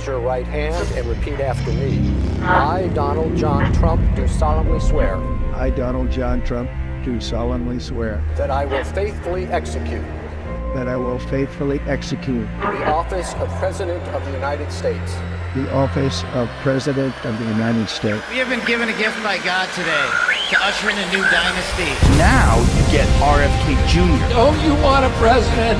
raise your right hand and repeat after me. I, Donald John Trump, do solemnly swear. I, Donald John Trump, do solemnly swear. That I will faithfully execute. That I will faithfully execute. The office of President of the United States. The office of President of the United States. We have been given a gift by God today to usher in a new dynasty. Now you get RFK Jr. Don't you want a president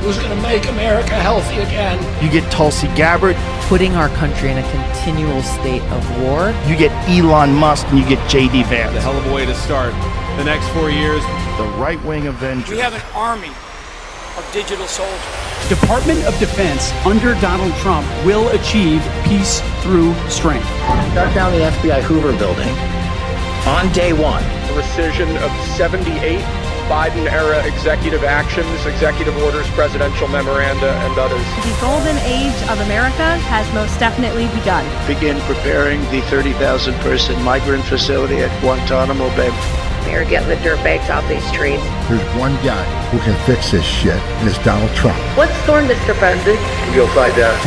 who's going to make America healthy again? You get Tulsi Gabbard. Putting our country in a continual state of war. You get Elon Musk and you get J.D. Vance. A hell of a way to start the next 4 years. The right-wing Avengers. We have an army of digital soldiers. Department of Defense under Donald Trump will achieve peace through strength. Shut down the FBI Hoover building on day one. Rescission of 78 Biden-era executive actions, executive orders, presidential memoranda, and others. The golden age of America has most definitely begun. Begin preparing the 30,000-person migrant facility at Guantanamo Bay. They're getting the dirtbags off these streets. There's one guy who can fix this shit, and it's Donald Trump. What's storm, Mr. President? You'll find out.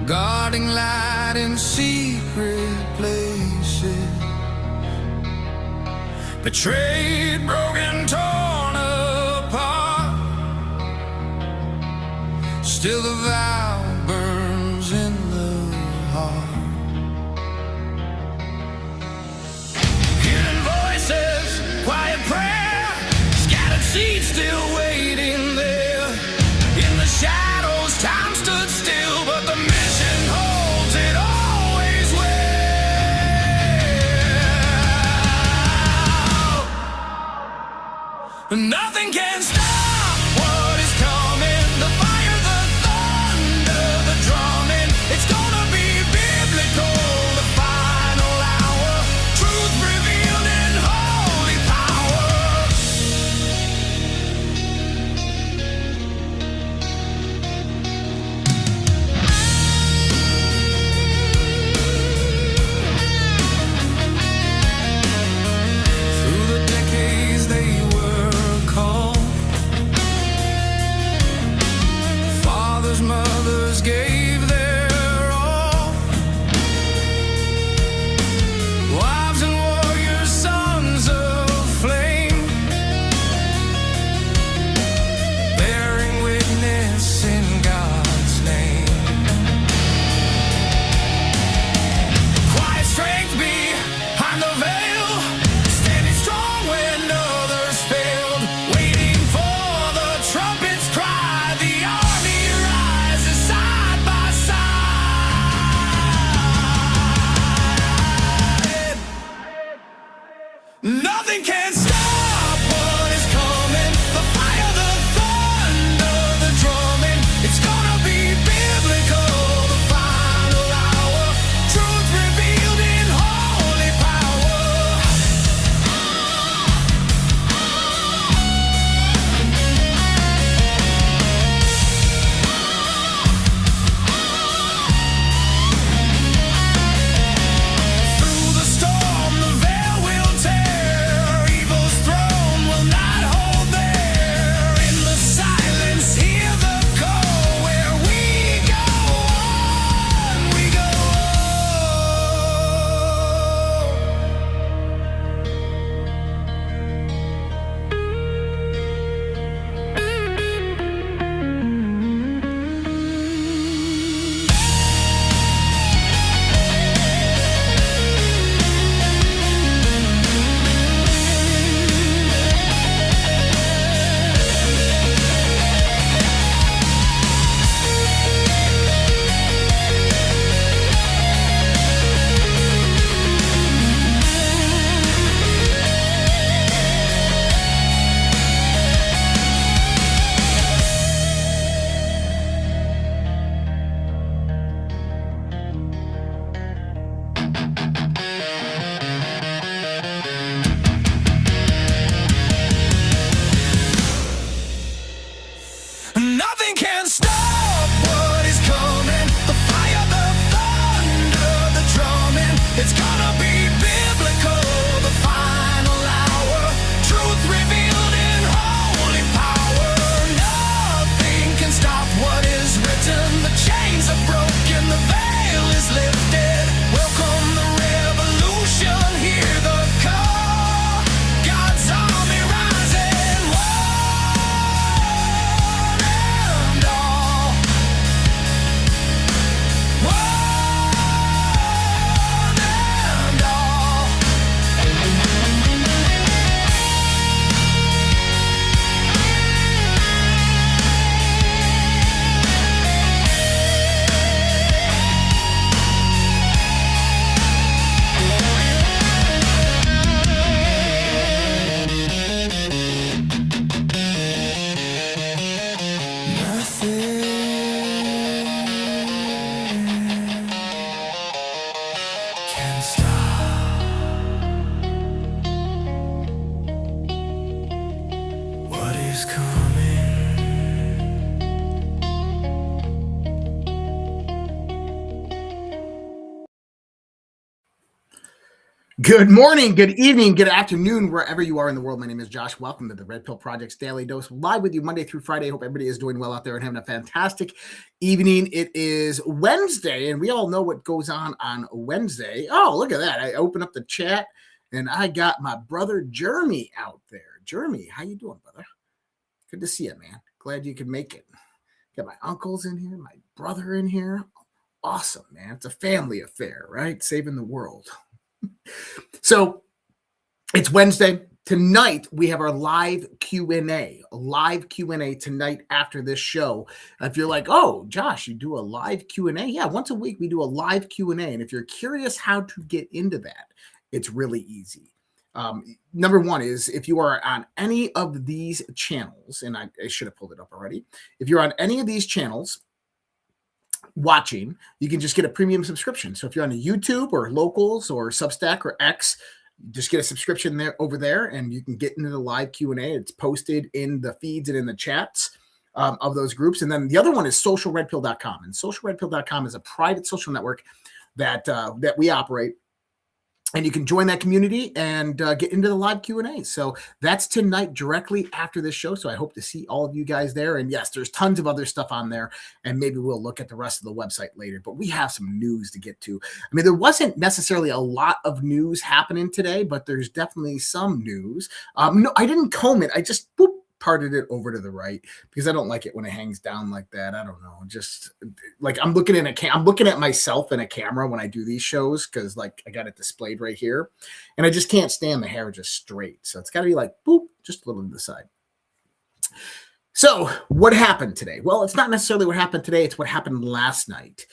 Guarding light in secret places, betrayed, broken, torn apart. Still the vow burns in the heart. Hearing voices, quiet prayer, scattered seeds still waiting there. In the shadows, time stood still, but the mission holds it always well. Nothing can stop what is coming. The fire, the thunder, the drumming. It's gonna be biblical. The final hour, truth revealed in holy power. Through the decades they were called. Fathers, mothers gave their all. Wives and warriors, sons of flame, bearing witness in God's name. Quiet strength behind the veil, standing strong when others failed, waiting for the trumpet's cry. The army rises side by side. Nothing can stop what is coming. The fire, the thunder, the drumming. It's gonna be biblical. The final hour, truth revealed in holy power. Through the storm, the veil will tear. Good morning, good evening, good afternoon, wherever you are in the world. My name is Josh. Welcome to the Red Pill Project's Daily Dose, live with you Monday through Friday. Hope everybody is doing well out there and having a fantastic evening. It is Wednesday, and we all know what goes on Wednesday. Oh, look at that. I opened up the chat, and I got my brother Jeremy out there. Jeremy, how you doing, brother? Good to see you, man. Glad you could make it. Got my uncles in here, my brother in here. Awesome, man. It's a family affair, right? Saving the world. So it's Wednesday. Tonight, we have our live Q&A, tonight after this show. If you're like, oh, Josh, you do a live Q&A? Yeah, once a week we do a live Q&A. And if you're curious how to get into that, it's really easy. Number one is if you are on any of these channels, and I should have pulled it up already. If you're on any of these channels watching, you can just get a premium subscription. So if you're on the YouTube or Locals or Substack or X, just get a subscription there over there, and you can get into the live Q&A. It's posted in the feeds and in the chats of those groups. And then the other one is socialredpill.com. And socialredpill.com is a private social network that we operate. And you can join that community and get into the live Q&A. So that's tonight directly after this show. So I hope to see all of you guys there. And yes, there's tons of other stuff on there. And maybe we'll look at the rest of the website later. But we have some news to get to. I mean, there wasn't necessarily a lot of news happening today, but there's definitely some news. No, I didn't comb it. I just parted it over to the right because I don't like it when it hangs down like that. I don't know. Just like I'm looking at myself in a camera when I do these shows because like I got it displayed right here and I just can't stand the hair just straight. So it's got to be like boop, just a little to the side. So what happened today? Well, it's not necessarily what happened today. It's what happened last night.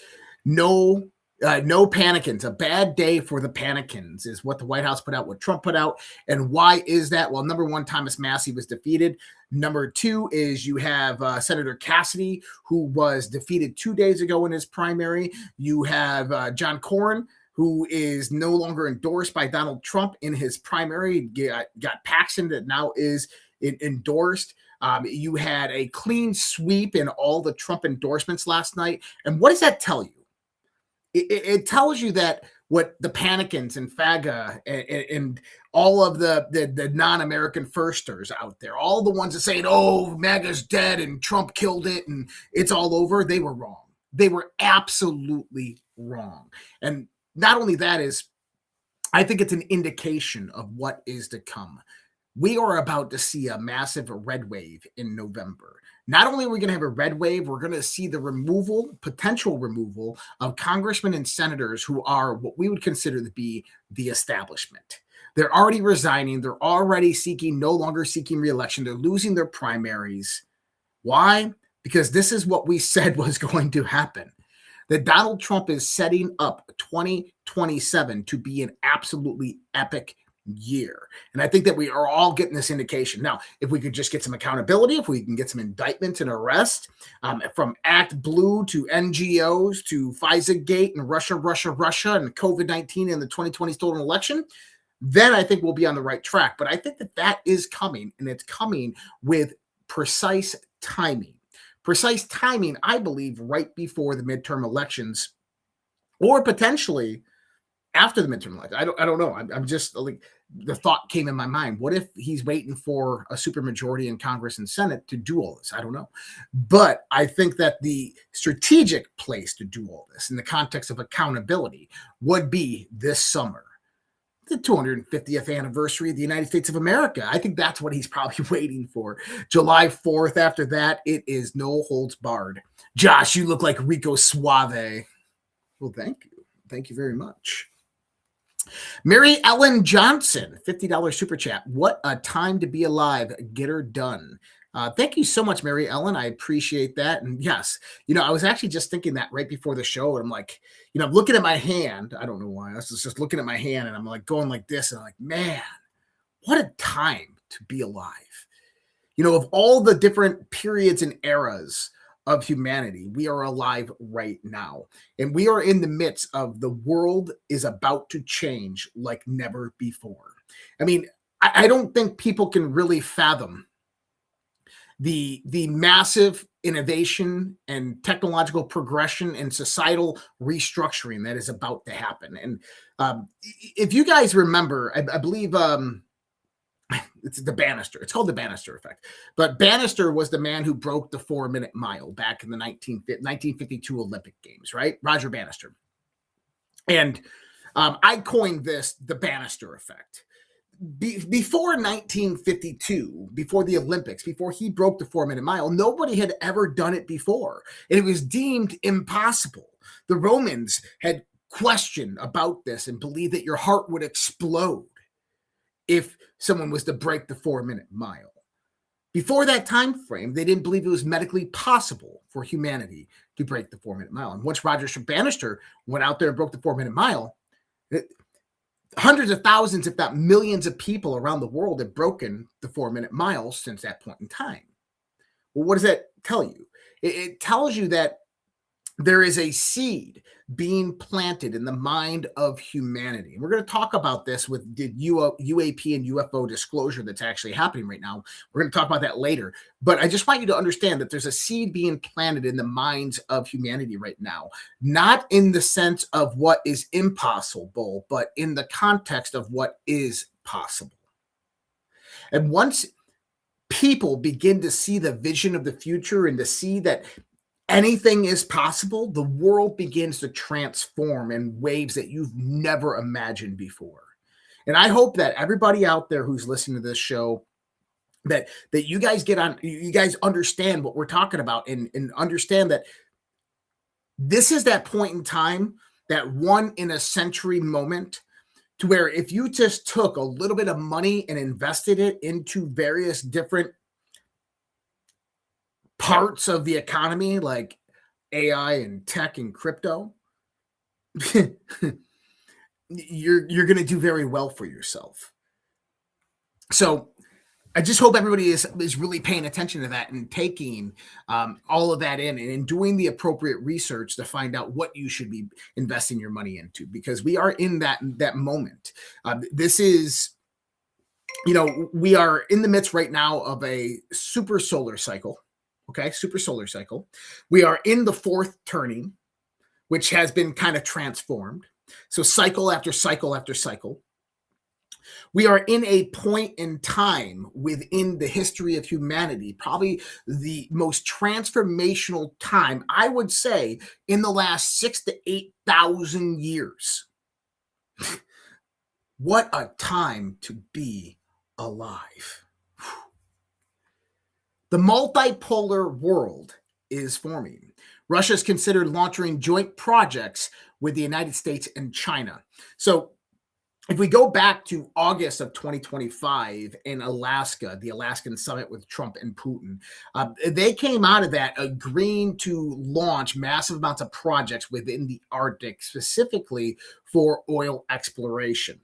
No panicins. A bad day for the panicins is what the White House put out, what Trump put out. And why is that? Well, number one, Thomas Massie was defeated. Number two is you have Senator Cassidy, who was defeated 2 days ago in his primary. You have John Cornyn, who is no longer endorsed by Donald Trump in his primary. Got Paxton that now is endorsed. You had a clean sweep in all the Trump endorsements last night. And what does that tell you? It tells you that what the panicins and FAGA and all of the non-American firsters out there, all the ones that say, oh, MAGA's dead and Trump killed it and it's all over, they were wrong. They were absolutely wrong. And not only that is, I think it's an indication of what is to come. We are about to see a massive red wave in November. Not only are we going to have a red wave, we're going to see the potential removal of congressmen and senators who are what we would consider to be the establishment. They're already resigning. They're already no longer seeking re-election. They're losing their primaries. Why? Because this is what we said was going to happen. That Donald Trump is setting up 2027 to be an absolutely epic year. And I think that we are all getting this indication. Now, if we could just get some accountability, if we can get some indictments and arrest from Act Blue to NGOs to FISA-gate and Russia and COVID-19 and the 2020 stolen election, then I think we'll be on the right track. But I think that is coming, and it's coming with precise timing. Precise timing, I believe, right before the midterm elections or potentially after the midterm election. I don't know. I'm just like, the thought came in my mind. What if he's waiting for a supermajority in Congress and Senate to do all this? I don't know. But I think that the strategic place to do all this in the context of accountability would be this summer, the 250th anniversary of the United States of America. I think that's what he's probably waiting for. July 4th. After that, it is no holds barred. Josh, you look like Rico Suave. Well, thank you. Thank you very much. Mary Ellen Johnson, $50 super chat. What a time to be alive. Get her done. Thank you so much, Mary Ellen. I appreciate that. And yes, I was actually just thinking that right before the show. And I'm like, I'm looking at my hand. I don't know why. I was just looking at my hand and I'm like going like this. And I'm like, man, what a time to be alive. Of all the different periods and eras of humanity, we are alive right now. And we are in the midst of the world is about to change like never before. I mean, I don't think people can really fathom the massive innovation and technological progression and societal restructuring that is about to happen. And if you guys remember, I believe it's the Banister. It's called the Banister effect. But Banister was the man who broke the 4-minute mile back in the 1952 Olympic Games, right? Roger Banister. And I coined this the Banister effect. Before 1952, before the Olympics, before he broke the 4-minute mile, nobody had ever done it before. And it was deemed impossible. The Romans had questioned about this and believed that your heart would explode if someone was to break the 4-minute mile. Before that time frame, they didn't believe it was medically possible for humanity to break the 4-minute mile. And once Roger Banister went out there and broke the 4-minute mile, hundreds of thousands, if not millions of people around the world have broken the 4-minute mile since that point in time. Well, what does that tell you? It tells you that there is a seed being planted in the mind of humanity. And we're going to talk about this with the UAP and UFO disclosure that's actually happening right now. We're going to talk about that later. But I just want you to understand that there's a seed being planted in the minds of humanity right now, not in the sense of what is impossible, but in the context of what is possible. And once people begin to see the vision of the future and to see that anything is possible, the world begins to transform in waves that you've never imagined before. And I hope that everybody out there who's listening to this show, that you guys you guys understand what we're talking about and understand that this is that point in time, that one in a century moment, to where if you just took a little bit of money and invested it into various different parts of the economy like AI and tech and crypto, you're going to do very well for yourself. So I just hope everybody is really paying attention to that and taking all of that in and doing the appropriate research to find out what you should be investing your money into, because we are in that moment. This is, we are in the midst right now of a super solar cycle. Okay, super solar cycle. We are in the fourth turning, which has been kind of transformed. So cycle after cycle after cycle. We are in a point in time within the history of humanity, probably the most transformational time, I would say, in the last 6,000 to 8,000 years. What a time to be alive. The multipolar world is forming. Russia is considered launching joint projects with the United States and China. So if we go back to August of 2025 in Alaska, the Alaskan summit with Trump and Putin, they came out of that agreeing to launch massive amounts of projects within the Arctic, specifically for oil exploration.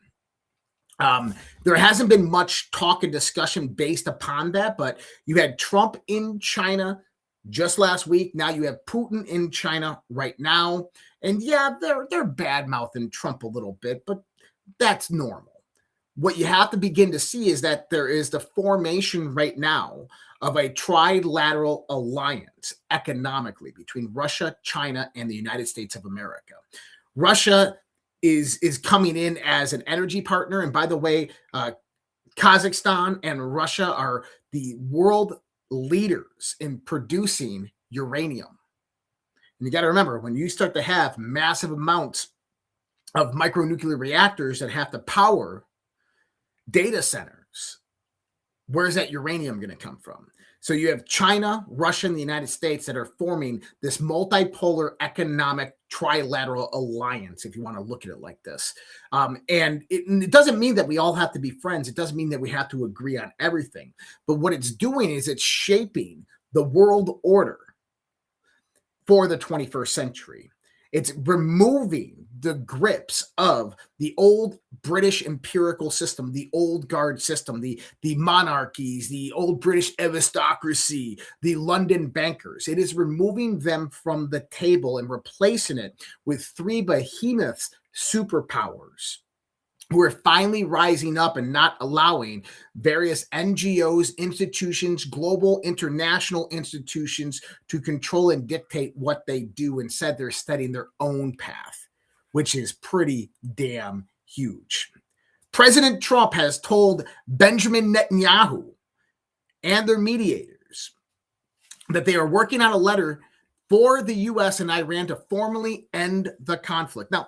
There hasn't been much talk and discussion based upon that, but you had Trump in China just last week. Now you have Putin in China right now. And yeah, they're bad-mouthing Trump a little bit, but that's normal. What you have to begin to see is that there is the formation right now of a trilateral alliance economically between Russia, China, and the United States of America. Russia is coming in as an energy partner. And by the way, Kazakhstan and Russia are the world leaders in producing uranium. And you got to remember, when you start to have massive amounts of micronuclear reactors that have to power data centers, where's that uranium going to come from? So you have China, Russia, and the United States that are forming this multipolar economic trilateral alliance, if you want to look at it like this. And it doesn't mean that we all have to be friends. It doesn't mean that we have to agree on everything. But what it's doing is it's shaping the world order for the 21st century. It's removing the grips of the old British empirical system, the old guard system, the monarchies, the old British aristocracy, the London bankers. It is removing them from the table and replacing it with three behemoths, superpowers, who are finally rising up and not allowing various NGOs, institutions, global international institutions to control and dictate what they do. Instead, they're setting their own path, which is pretty damn huge. President Trump has told Benjamin Netanyahu and their mediators that they are working on a letter for the U.S. and Iran to formally end the conflict. Now,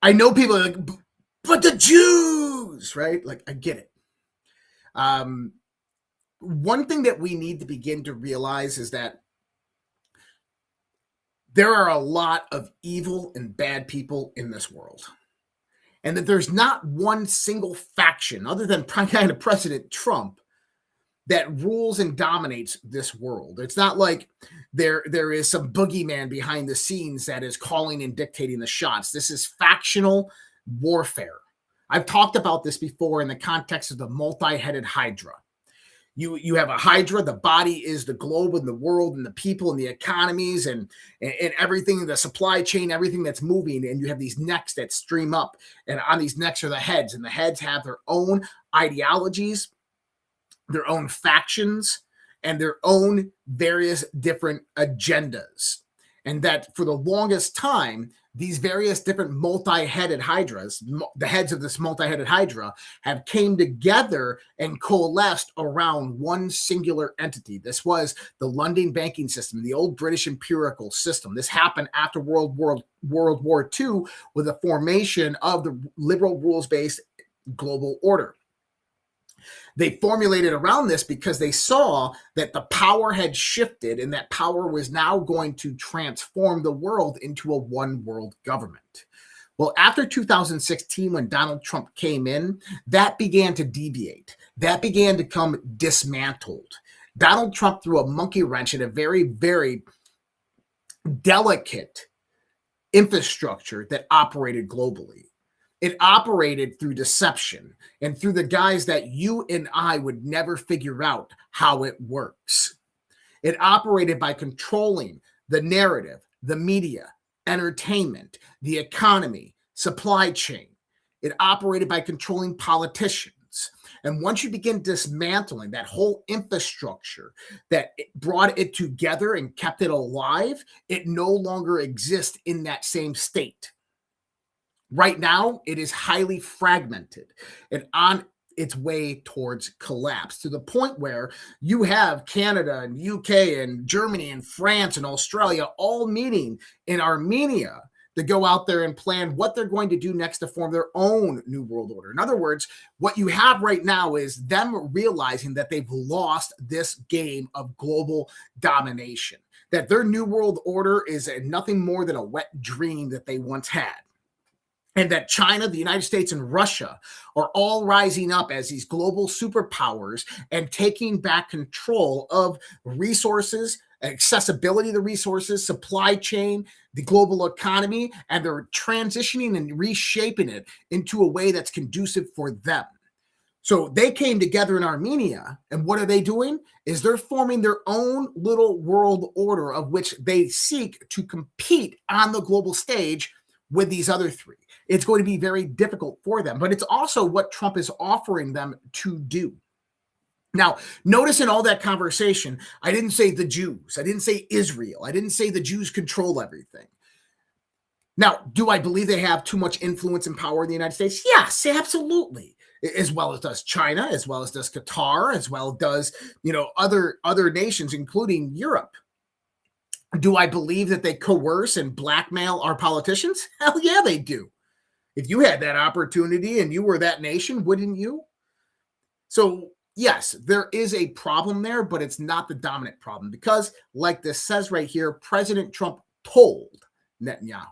I know people are like, but the Jews, right? Like, I get it. One thing that we need to begin to realize is that there are a lot of evil and bad people in this world. And that there's not one single faction other than kind of President Trump that rules and dominates this world. It's not like there is some boogeyman behind the scenes that is calling and dictating the shots. This is factional warfare. I've talked about this before in the context of the multi-headed Hydra. You have a Hydra, the body is the globe and the world and the people and the economies and everything, the supply chain, everything that's moving. And you have these necks that stream up, and on these necks are the heads, and the heads have their own ideologies, their own factions, and their own various different agendas. And that for the longest time, these various different multi-headed hydras, the heads of this multi-headed hydra, have came together and coalesced around one singular entity. This was the London banking system, the old British imperial system. This happened after World War II with the formation of the liberal rules-based global order. They formulated around this because they saw that the power had shifted and that power was now going to transform the world into a one world government. Well, after 2016, when Donald Trump came in, that began to deviate. That began to come dismantled. Donald Trump threw a monkey wrench in a very, very delicate infrastructure that operated globally. It operated through deception and through the guise that you and I would never figure out how it works. It operated by controlling the narrative, the media, entertainment, the economy, supply chain. It operated by controlling politicians. And once you begin dismantling that whole infrastructure that brought it together and kept it alive, it no longer exists in that same state. Right now, it is highly fragmented and on its way towards collapse, to the point where you have Canada and UK and Germany and France and Australia all meeting in Armenia to go out there and plan what they're going to do next to form their own new world order. In other words, what you have right now is them realizing that they've lost this game of global domination, that their new world order is nothing more than a wet dream that they once had. And that China, the United States, and Russia are all rising up as these global superpowers and taking back control of resources, accessibility to resources, supply chain, the global economy, and they're transitioning and reshaping it into a way that's conducive for them. So they came together in Armenia, and what are they doing? Is they're forming their own little world order of which they seek to compete on the global stage with these other three. It's going to be very difficult for them, but it's also what Trump is offering them to do. Now, notice in all that conversation, I didn't say the Jews. I didn't say Israel. I didn't say the Jews control everything. Now, do I believe they have too much influence and power in the United States? Yes, absolutely. As well as does China, as well as does Qatar, as well as does, other nations, including Europe. Do I believe that they coerce and blackmail our politicians? Hell yeah, they do. If you had that opportunity and you were that nation, wouldn't you? So yes, there is a problem there, but it's not the dominant problem because, like this says right here, President Trump told Netanyahu.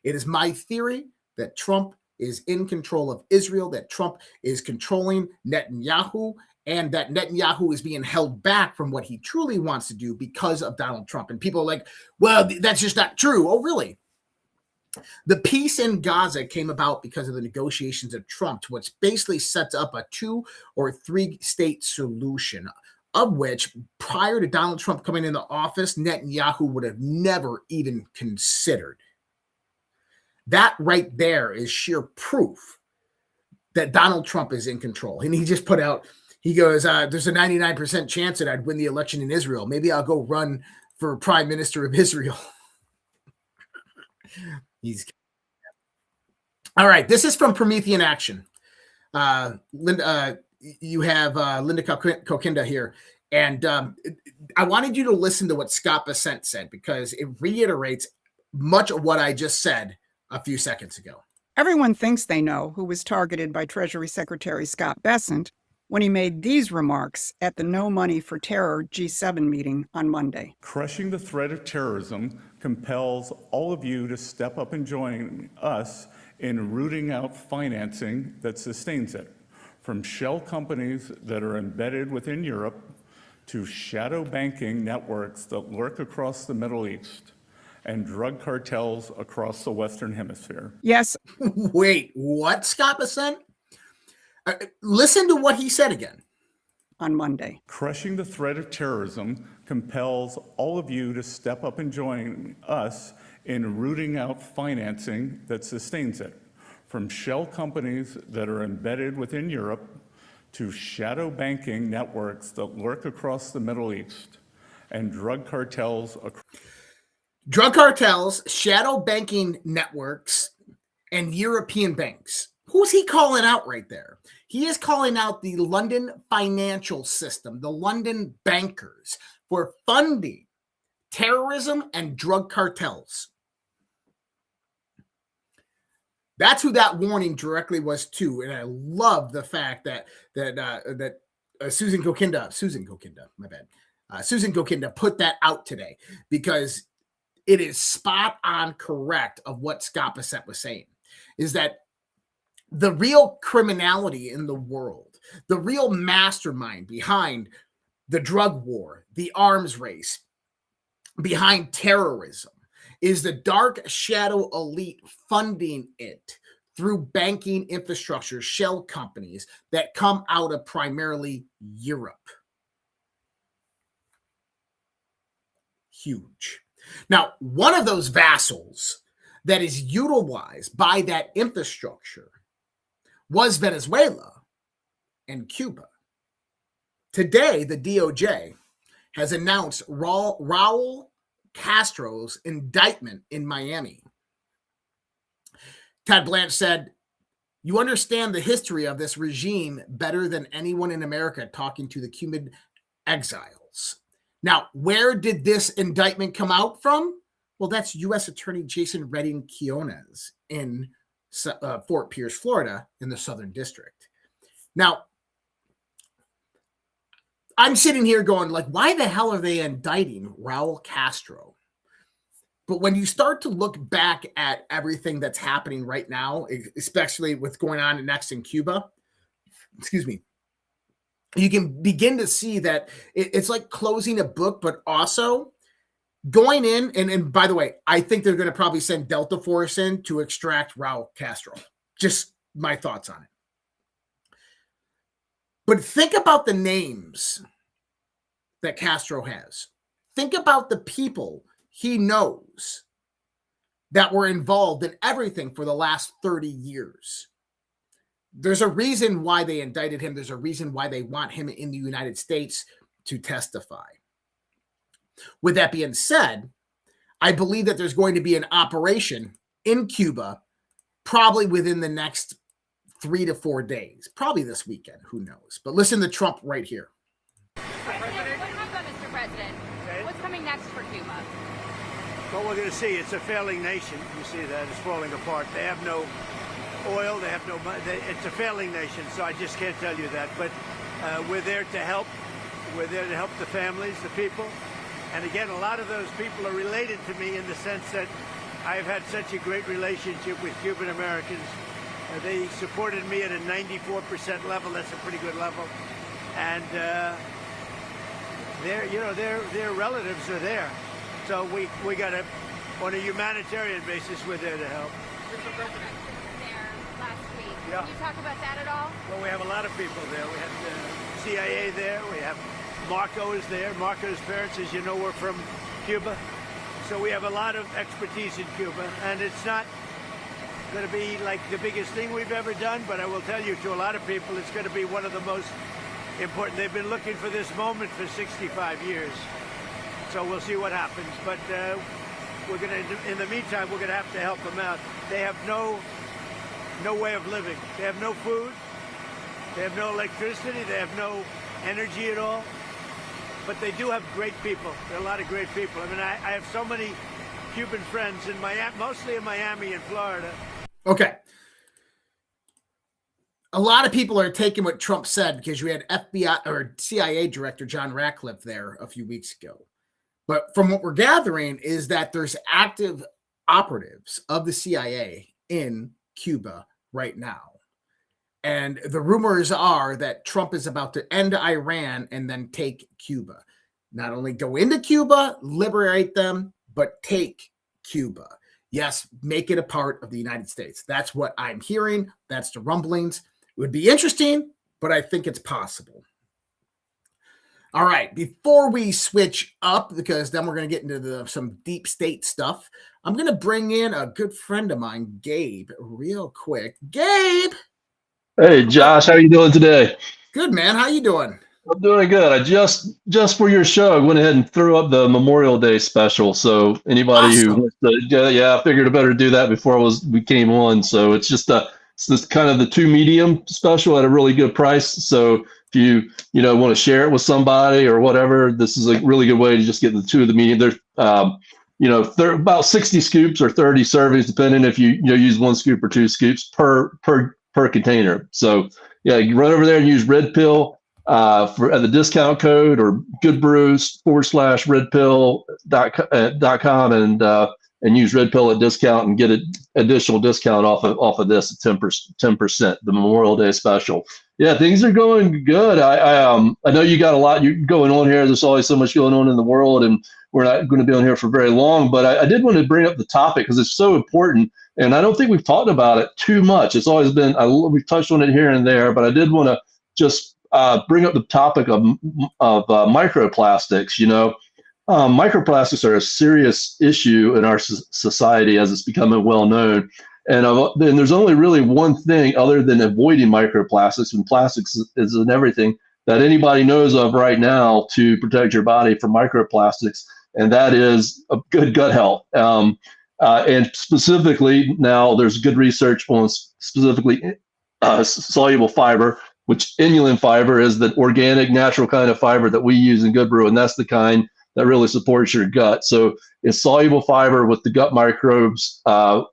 It is my theory that Trump is in control of Israel, that Trump is controlling Netanyahu, and that Netanyahu is being held back from what he truly wants to do because of Donald Trump. And people are like, well, that's just not true. Oh, really? The peace in Gaza came about because of the negotiations of Trump, which basically sets up a 2 or 3 state solution, of which prior to Donald Trump coming into office, Netanyahu would have never even considered. That right there is sheer proof that Donald Trump is in control. And he just put out, he goes, there's a 99% chance that I'd win the election in Israel. Maybe I'll go run for Prime Minister of Israel. All right. This is from Promethean Action. Linda, you have Linda Kokinda here. And I wanted you to listen to what Scott Bessent said, because it reiterates much of what I just said a few seconds ago. Everyone thinks they know who was targeted by Treasury Secretary Scott Bessent when he made these remarks at the No Money for Terror G7 meeting on Monday. Crushing the threat of terrorism compels all of you to step up and join us in rooting out financing that sustains it, from shell companies that are embedded within Europe to shadow banking networks that lurk across the Middle East and drug cartels across the Western Hemisphere. Yes. Wait, what, Scott Bessent? Listen to what he said again. On Monday. Crushing the threat of terrorism compels all of you to step up and join us in rooting out financing that sustains it, from shell companies that are embedded within Europe to shadow banking networks that lurk across the Middle East and drug cartels. Drug cartels, shadow banking networks, and European banks. Who's he calling out right there? He is calling out the London financial system, the London bankers, for funding terrorism and drug cartels. That's who that warning directly was to, and I love the fact that Susan Kokinda, put that out today, because it is spot on correct of what Scott Bessent was saying, is that the real criminality in the world, the real mastermind behind the drug war, the arms race, behind terrorism, is the dark shadow elite funding it through banking infrastructure, shell companies that come out of primarily Europe. Huge. Now, one of those vassals that is utilized by that infrastructure was Venezuela and Cuba. Today, the DOJ has announced Raul Castro's indictment in Miami. Ted Blanche said, "You understand the history of this regime better than anyone in America," talking to the Cuban exiles. Now, where did this indictment come out from? Well, that's U.S. Attorney Jason Redding Quinones in Fort Pierce, Florida, in the Southern District. Now, I'm sitting here going, like, why the hell are they indicting Raul Castro? But when you start to look back at everything that's happening right now, especially what's going on next in Cuba, you can begin to see that it's like closing a book, but also going in. And by the way, I think they're going to probably send Delta Force in to extract Raul Castro. Just my thoughts on it. But think about the names that Castro has. Think about the people he knows that were involved in everything for the last 30 years. There's a reason why they indicted him. There's a reason why they want him in the United States to testify. With that being said, I believe that there's going to be an operation in Cuba probably within the next 3 to 4 days, probably this weekend, who knows. But listen to Trump right here. Mr. President, what's coming next for Cuba? Well, we're going to see. It's a failing nation. You see that. It's falling apart. They have no oil. They have no money. It's a failing nation, so I just can't tell you that. But we're there to help. We're there to help the families, the people. And again, a lot of those people are related to me in the sense that I've had such a great relationship with Cuban Americans. They supported me at a 94% level. That's a pretty good level. And their relatives are there. So we got to, on a humanitarian basis, we're there to help. There last week. Yeah. Can you talk about that at all? Well, we have a lot of people there. We have the CIA there. We have Marco is there. Marco's parents, as you know, were from Cuba. So we have a lot of expertise in Cuba. And it's not going to be like the biggest thing we've ever done, but I will tell you, to a lot of people, it's going to be one of the most important. They've been looking for this moment for 65 years. So we'll see what happens. But we're going to, in the meantime, we're going to have to help them out. They have no way of living. They have no food. They have no electricity. They have no energy at all. But they do have great people. There are a lot of great people. I mean, I have so many Cuban friends in Miami, mostly in Miami and Florida. Okay. A lot of people are taking what Trump said because you had FBI or CIA Director John Ratcliffe there a few weeks ago. But from what we're gathering is that there's active operatives of the CIA in Cuba right now. And the rumors are that Trump is about to end Iran and then take Cuba. Not only go into Cuba, liberate them, but take Cuba. Yes, make it a part of the United States. That's what I'm hearing. That's the rumblings. It would be interesting, but I think it's possible. All right, before we switch up, because then we're going to get into some deep state stuff, I'm going to bring in a good friend of mine, Gabe, real quick. Gabe! Hey, Josh, how are you doing today? Good, man. How you doing? I'm doing good. I just for your show, I went ahead and threw up the Memorial Day special. So anybody who wants to, I figured I better do that before we came on. So it's just kind of the 2 medium special at a really good price. So if you want to share it with somebody or whatever, this is a really good way to just get the 2 of the medium. There's about 60 scoops or 30 servings, depending if you use 1 scoop or 2 scoops per container. So yeah, you run over there and use Repill at the discount code, or GOODBRU/redpill.com and use Repill at discount and get an additional discount off of this at 10%, the Memorial Day special. Yeah, things are going good. I know you got a lot going on here. There's always so much going on in the world, and we're not going to be on here for very long, but I did want to bring up the topic because it's so important. And I don't think we've talked about it too much. It's always been, we've touched on it here and there, but I did want to just bring up the topic of microplastics. Microplastics are a serious issue in our society as it's becoming well known. And there's only really one thing other than avoiding microplastics, and plastics is in everything, that anybody knows of right now to protect your body from microplastics, and that is a good gut health. And specifically, now there's good research on specifically soluble fiber, which inulin fiber is the organic, natural kind of fiber that we use in GOODBRU, and that's the kind that really supports your gut. So it's soluble fiber with the gut microbes,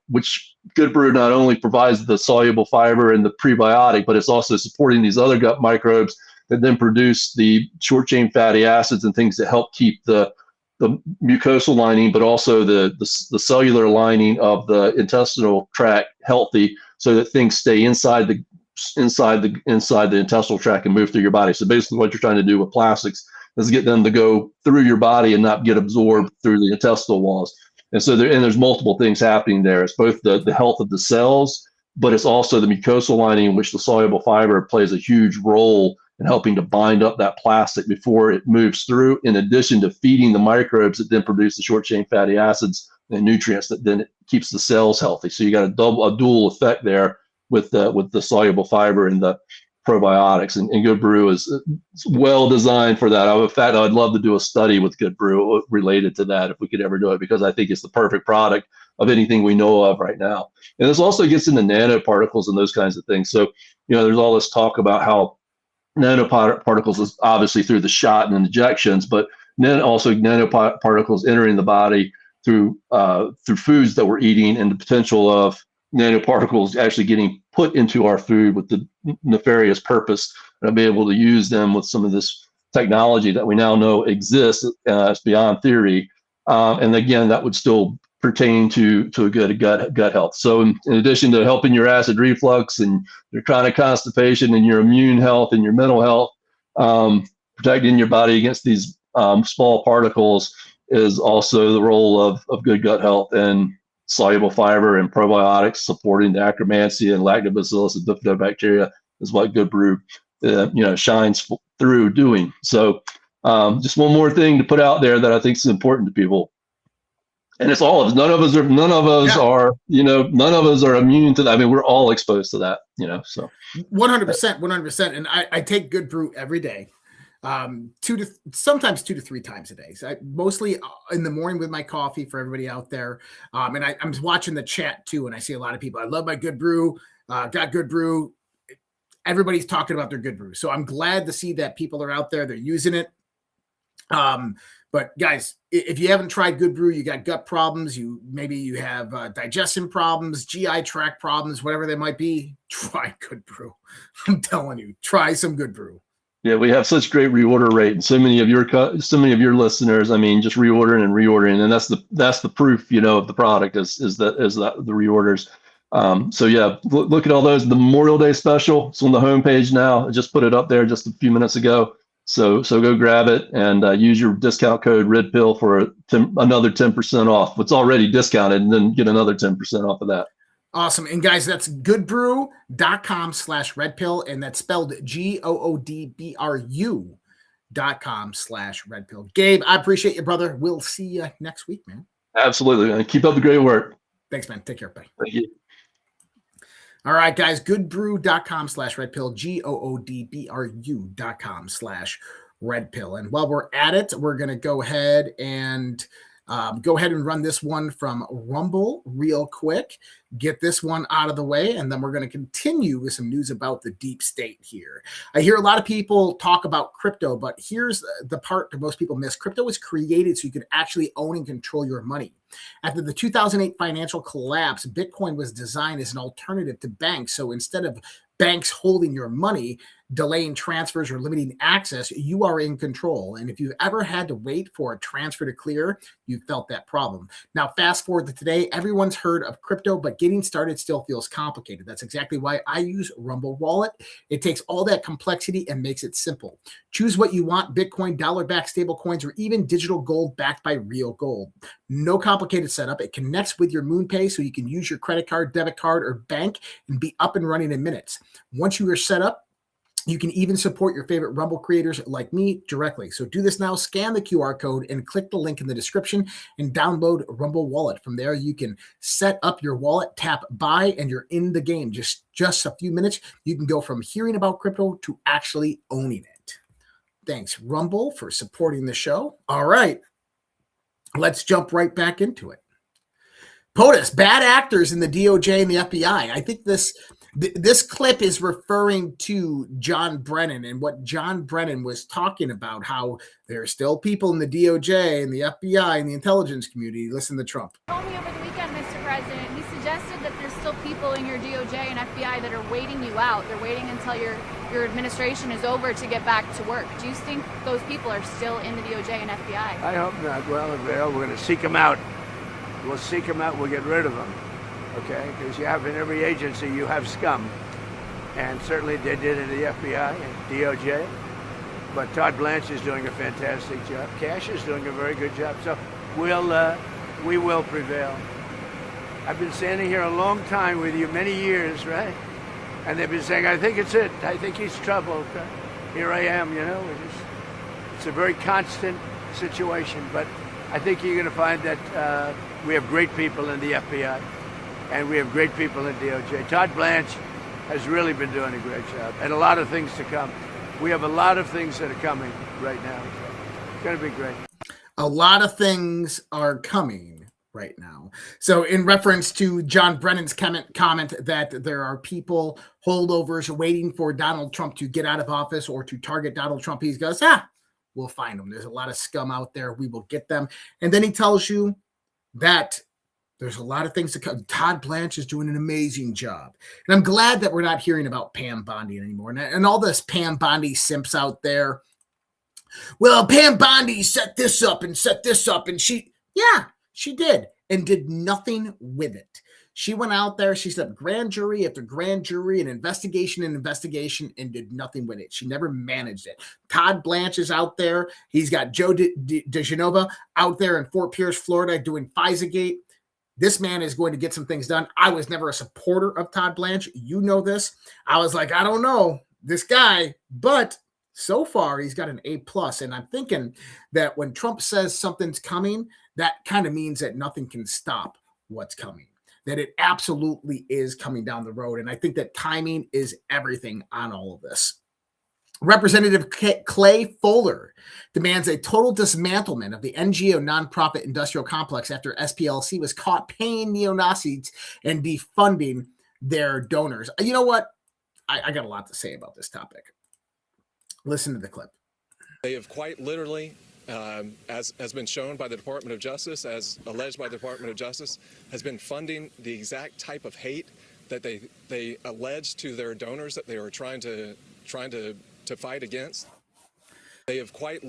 which GOODBRU not only provides the soluble fiber and the prebiotic, but it's also supporting these other gut microbes that then produce the short chain fatty acids and things that help keep the mucosal lining, but also the cellular lining of the intestinal tract healthy, so that things stay inside the intestinal tract and move through your body. So basically what you're trying to do with plastics is get them to go through your body and not get absorbed through the intestinal walls. And so there's multiple things happening there. It's both the health of the cells, but it's also the mucosal lining, in which the soluble fiber plays a huge role in helping to bind up that plastic before it moves through, in addition to feeding the microbes that then produce the short chain fatty acids and nutrients that then keeps the cells healthy. So you got a dual effect there with the soluble fiber and the probiotics, and GOODBRU is well designed for that. In fact, I'd love to do a study with GOODBRU related to that if we could ever do it, because I think it's the perfect product of anything we know of right now. And this also gets into nanoparticles and those kinds of things. So, there's all this talk about how nanoparticles is obviously through the shot and injections, but then also nanoparticles entering the body through foods that we're eating, and the potential of nanoparticles actually getting put into our food with the nefarious purpose, and be able to use them with some of this technology that we now know exists. It's beyond theory. And again, that would still pertain to a good gut health. So in addition to helping your acid reflux and your chronic constipation and your immune health and your mental health, protecting your body against these small particles is also the role of good gut health, and soluble fiber and probiotics supporting the Akkermansia and lactobacillus and bifidobacteria is what GOODBRU shines through doing. So just one more thing to put out there that I think is important to people. And it's all of us. None of us are, none of us are immune to that. I mean, we're all exposed to that, so. 100%. And I take GOODBRU every day. Sometimes 2 to 3 times a day. So mostly in the morning with my coffee for everybody out there. And I'm watching the chat too, and I see a lot of people. I love my GOODBRU. Got GOODBRU. Everybody's talking about their GOODBRU. So I'm glad to see that people are out there. They're using it. But guys, if you haven't tried GOODBRU, you got gut problems. Maybe you have digestion problems, GI tract problems, whatever they might be. Try GOODBRU. I'm telling you, try some GOODBRU. Yeah, we have such great reorder rate, and so many of your listeners. I mean, just reordering, and that's the proof, of the product is that the reorders. So yeah, look at all those. The Memorial Day special, it's on the homepage now. I just put it up there just a few minutes ago. So go grab it and use your discount code REDPILL for another 10% off. It's already discounted, and then get another 10% off of that. Awesome. And guys, that's goodbrew.com/redpill, and that's spelled GOODBRU.com/redpill. Gabe, I appreciate you, brother. We'll see you next week, man. Absolutely. And keep up the great work. Thanks, man. Take care. Bye. Thank you. All right, guys, goodbrew.com/redpill, GOODBRU.com/redpill. And while we're at it, we're going to go ahead and run this one from Rumble real quick, get this one out of the way, and then we're going to continue with some news about the deep state here. I hear a lot of people talk about crypto, but here's the part that most people miss. Crypto was created so you could actually own and control your money. After the 2008 financial collapse, Bitcoin was designed as an alternative to banks. So instead of banks holding your money, delaying transfers, or limiting access, you are in control. And if you've ever had to wait for a transfer to clear, you felt that problem. Now, fast forward to today, everyone's heard of crypto, but getting started still feels complicated. That's exactly why I use Rumble Wallet. It takes all that complexity and makes it simple. Choose what you want: Bitcoin, dollar-backed stable coins, or even digital gold backed by real gold. No complicated setup. It connects with your MoonPay so you can use your credit card, debit card, or bank and be up and running in minutes. Once you are set up, you can even support your favorite Rumble creators like me directly. So do this now. Scan the QR code and click the link in the description and download Rumble Wallet. From there, you can set up your wallet, tap buy, and you're in the game. Just a few minutes, you can go from hearing about crypto to actually owning it. Thanks, Rumble, for supporting the show. All right, let's jump right back into it. POTUS, bad actors in the DOJ and the FBI. I think this clip is referring to John Brennan and what John Brennan was talking about, how there are still people in the DOJ and the FBI and the intelligence community. Listen to Trump. Told me over the weekend, Mr. President, he suggested that there's still people in your DOJ and FBI that are waiting you out. They're waiting until your administration is over to get back to work. Do you think those people are still in the DOJ and FBI? I hope not. Well, if they are, we're going to seek them out. We'll seek them out. We'll get rid of them. Okay, because you have in every agency, you have scum. And certainly they did in the FBI and DOJ. But Todd Blanche is doing a fantastic job. Cash is doing a very good job. So we will prevail. I've been standing here a long time with you, many years, right? And they've been saying, I think it's it. I think he's trouble. Here I am, It's a very constant situation. But I think you're going to find that we have great people in the FBI. And we have great people in DOJ. Todd Blanche has really been doing a great job, and a lot of things to come. We have a lot of things that are coming right now. So it's going to be great. A lot of things are coming right now. So in reference to John Brennan's comment that there are people, holdovers, waiting for Donald Trump to get out of office or to target Donald Trump, he goes, we'll find them. There's a lot of scum out there. We will get them. And then he tells you that there's a lot of things to come. Todd Blanche is doing an amazing job. And I'm glad that we're not hearing about Pam Bondi anymore. And all this Pam Bondi simps out there. Well, Pam Bondi set this up. And she did, and did nothing with it. She went out there, she set up grand jury after grand jury and investigation, and did nothing with it. She never managed it. Todd Blanche is out there. He's got Joe DeGenova out there in Fort Pierce, Florida, doing FISA-gate. This man is going to get some things done. I was never a supporter of Todd Blanche. You know this. I was like, I don't know this guy, but so far he's got an A+. And I'm thinking that when Trump says something's coming, that kind of means that nothing can stop what's coming, that it absolutely is coming down the road. And I think that timing is everything on all of this. Representative Clay Fuller demands a total dismantlement of the NGO nonprofit industrial complex after SPLC was caught paying neo-Nazis and defunding their donors. You know what? I got a lot to say about this topic. Listen to the clip. They have quite literally, as has been shown by the Department of Justice, as alleged by the Department of Justice, has been funding the exact type of hate that they allege to their donors that they were trying to fight against. They have quite.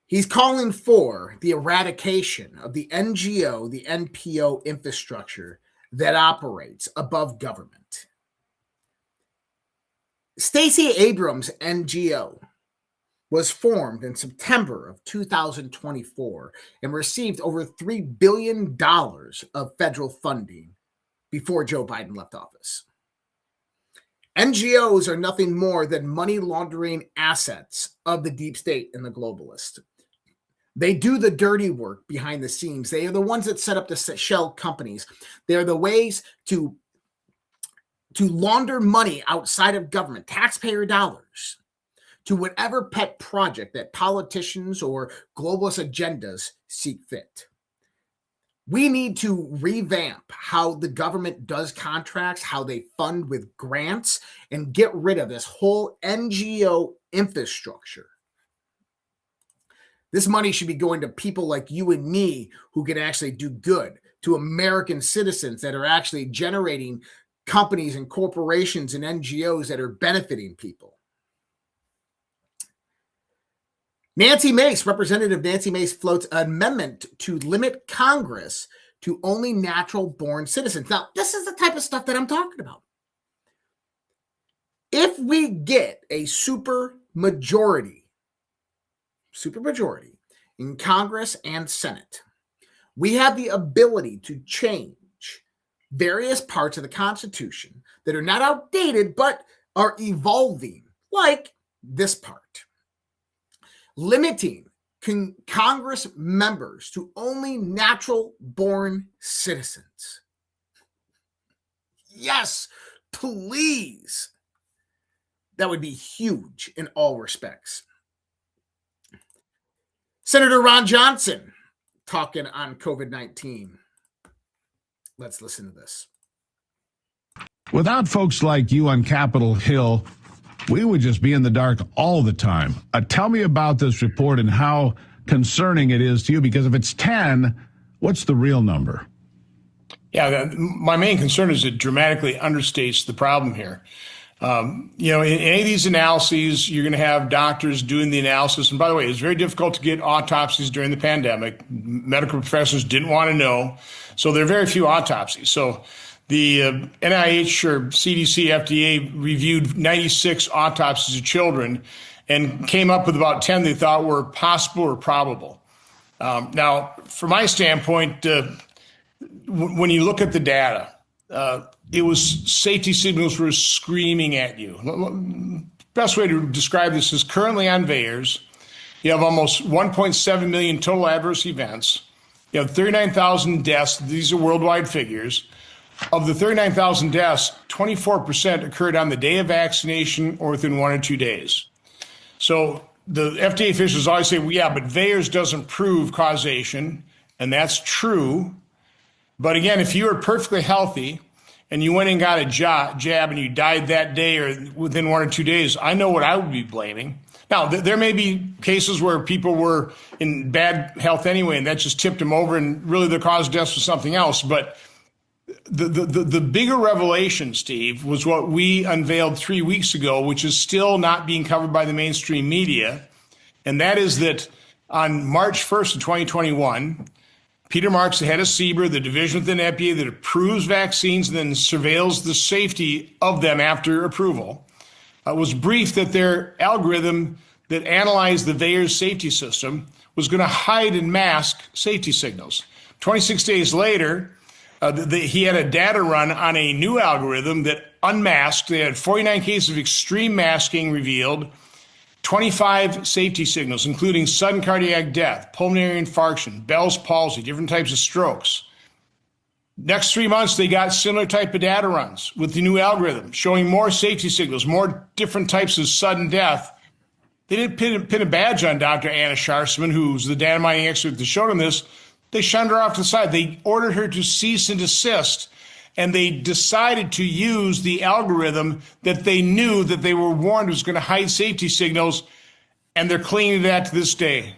He's calling for the eradication of the NGO, the NPO infrastructure that operates above government. Stacey Abrams' NGO was formed in September of 2024 and received over $3 billion of federal funding before Joe Biden left office. NGOs are nothing more than money laundering assets of the deep state and the globalist. They do the dirty work behind the scenes. They are the ones that set up the shell companies. They are the ways to launder money outside of government, taxpayer dollars, to whatever pet project that politicians or globalist agendas see fit. We need to revamp how the government does contracts, how they fund with grants, and get rid of this whole NGO infrastructure. This money should be going to people like you and me who can actually do good, to American citizens that are actually generating companies and corporations and NGOs that are benefiting people. Nancy Mace, Representative Nancy Mace, floats an amendment to limit Congress to only natural-born citizens. Now, this is the type of stuff that I'm talking about. If we get a super majority in Congress and Senate, we have the ability to change various parts of the Constitution that are not outdated but are evolving, like this part. Limiting Congress members to only natural-born citizens. Yes, please. That would be huge in all respects. Senator Ron Johnson talking on COVID-19. Let's listen to this. Without folks like you on Capitol Hill, we would just be in the dark all the time. Tell me about this report and how concerning it is to you, because if it's 10, what's the real number? Yeah, my main concern is it dramatically understates the problem here. In any of these analyses, you're going to have doctors doing the analysis. And by the way, it's very difficult to get autopsies during the pandemic. Medical professors didn't want to know. So there are very few autopsies. So the NIH or CDC, FDA reviewed 96 autopsies of children and came up with about 10 they thought were possible or probable. Now, from my standpoint, when you look at the data, it was safety signals were screaming at you. Best way to describe this is currently on VAERS, you have almost 1.7 million total adverse events. You have 39,000 deaths. These are worldwide figures. Of the 39,000 deaths, 24% occurred on the day of vaccination or within 1 or 2 days. So the FDA officials always say, well, yeah, but VAERS doesn't prove causation, and that's true. But again, if you were perfectly healthy and you went and got a jab and you died that day or within 1 or 2 days, I know what I would be blaming. Now, there may be cases where people were in bad health anyway, and that just tipped them over, and really the cause of death was something else. But the bigger revelation, Steve, was what we unveiled 3 weeks ago, which is still not being covered by the mainstream media. And that is that on March 1st of 2021, Peter Marks, the head of CBER, the division within FDA that approves vaccines and then surveils the safety of them after approval, was briefed that their algorithm that analyzed the VAERS safety system was going to hide and mask safety signals. 26 days later, he had a data run on a new algorithm that unmasked. They had 49 cases of extreme masking revealed, 25 safety signals, including sudden cardiac death, pulmonary infarction, Bell's palsy, different types of strokes. Next 3 months, they got similar type of data runs with the new algorithm showing more safety signals, more different types of sudden death. They didn't pin a badge on Dr. Anna Scharsman, who's the data mining expert that showed them this. They shunned her off to the side. They ordered her to cease and desist, and they decided to use the algorithm that they knew that they were warned was going to hide safety signals, and they're clinging to that to this day.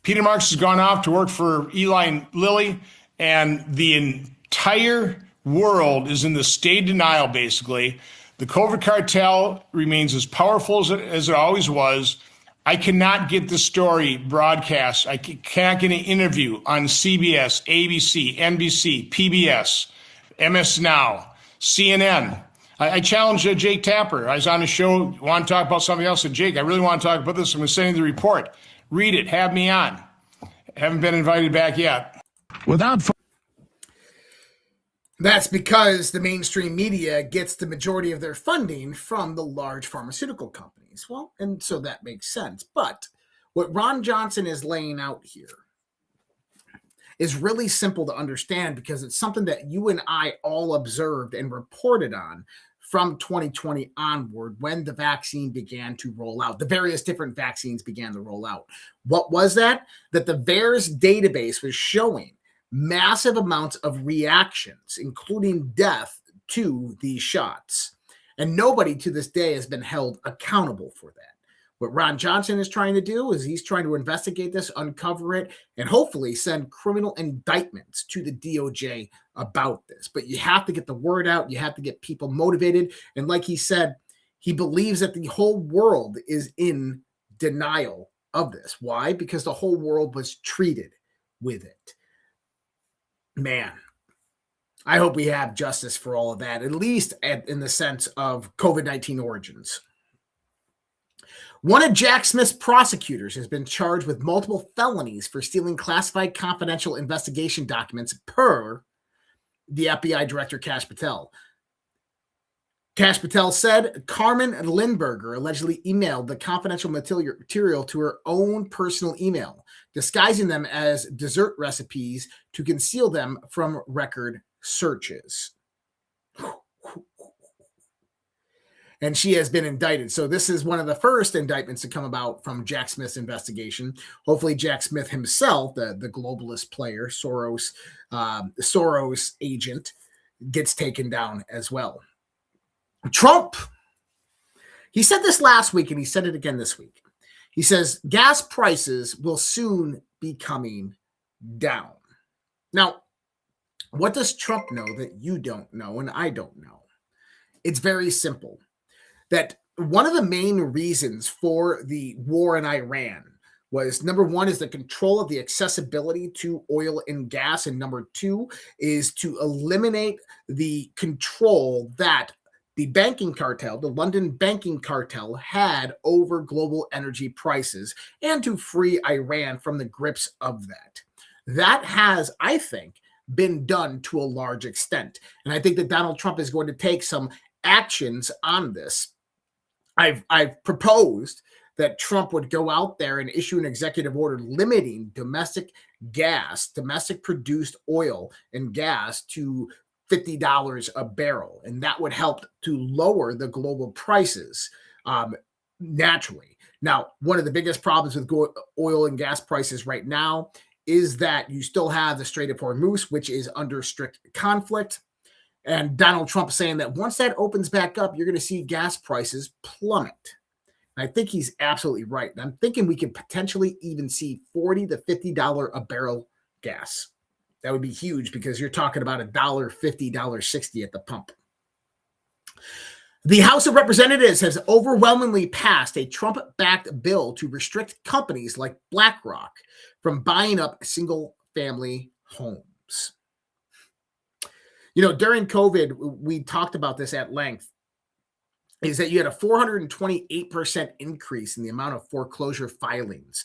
Peter Marks has gone off to work for Eli and Lilly, and the entire world is in the state of denial, basically. The COVID cartel remains as powerful as it always was. I cannot get the story broadcast. I cannot get an interview on CBS, ABC, NBC, PBS, MS Now, CNN. I challenged Jake Tapper. I was on a show, want to talk about something else. I said, Jake, I really want to talk about this. I'm going to send you the report. Read it. Have me on. Haven't been invited back yet. That's because the mainstream media gets the majority of their funding from the large pharmaceutical companies. Well, and so that makes sense. But what Ron Johnson is laying out here is really simple to understand because it's something that you and I all observed and reported on from 2020 onward when the vaccine began to roll out. The various different vaccines began to roll out. What was that? That the VAERS database was showing massive amounts of reactions, including death, to these shots. And nobody to this day has been held accountable for that. What Ron Johnson is trying to do is he's trying to investigate this, uncover it, and hopefully send criminal indictments to the DOJ about this. But you have to get the word out. You have to get people motivated. And like he said, he believes that the whole world is in denial of this. Why? Because the whole world was treated with it. Man, I hope we have justice for all of that, at least in the sense of COVID-19 origins. One of Jack Smith's prosecutors has been charged with multiple felonies for stealing classified confidential investigation documents per the FBI Director Cash Patel. Cash Patel said Carmen Lindberger allegedly emailed the confidential material to her own personal email, disguising them as dessert recipes to conceal them from record searches. And she has been indicted. So this is one of the first indictments to come about from Jack Smith's investigation. Hopefully Jack Smith himself, the globalist player, Soros agent, gets taken down as well. Trump, he said this last week and he said it again this week. He says gas prices will soon be coming down. Now, what does Trump know that you don't know and I don't know? It's very simple. That one of the main reasons for the war in Iran was, number one, is the control of the accessibility to oil and gas. And number two is to eliminate the control that the banking cartel, the London banking cartel, had over global energy prices and to free Iran from the grips of that. That has, I think, been done to a large extent. And I think that Donald Trump is going to take some actions on this. I've proposed that Trump would go out there and issue an executive order limiting domestic gas, domestic produced oil and gas to $50 a barrel. And that would help to lower the global prices naturally. Now, one of the biggest problems with oil and gas prices right now is that you still have the Strait of Hormuz, which is under strict conflict. And Donald Trump saying that once that opens back up, you're going to see gas prices plummet. And I think he's absolutely right. And I'm thinking we could potentially even see $40 to $50 a barrel gas. That would be huge because you're talking about $1.50, $1.60 at the pump. The House of Representatives has overwhelmingly passed a Trump-backed bill to restrict companies like BlackRock from buying up single-family homes. You know, during COVID, we talked about this at length, is that you had a 428% increase in the amount of foreclosure filings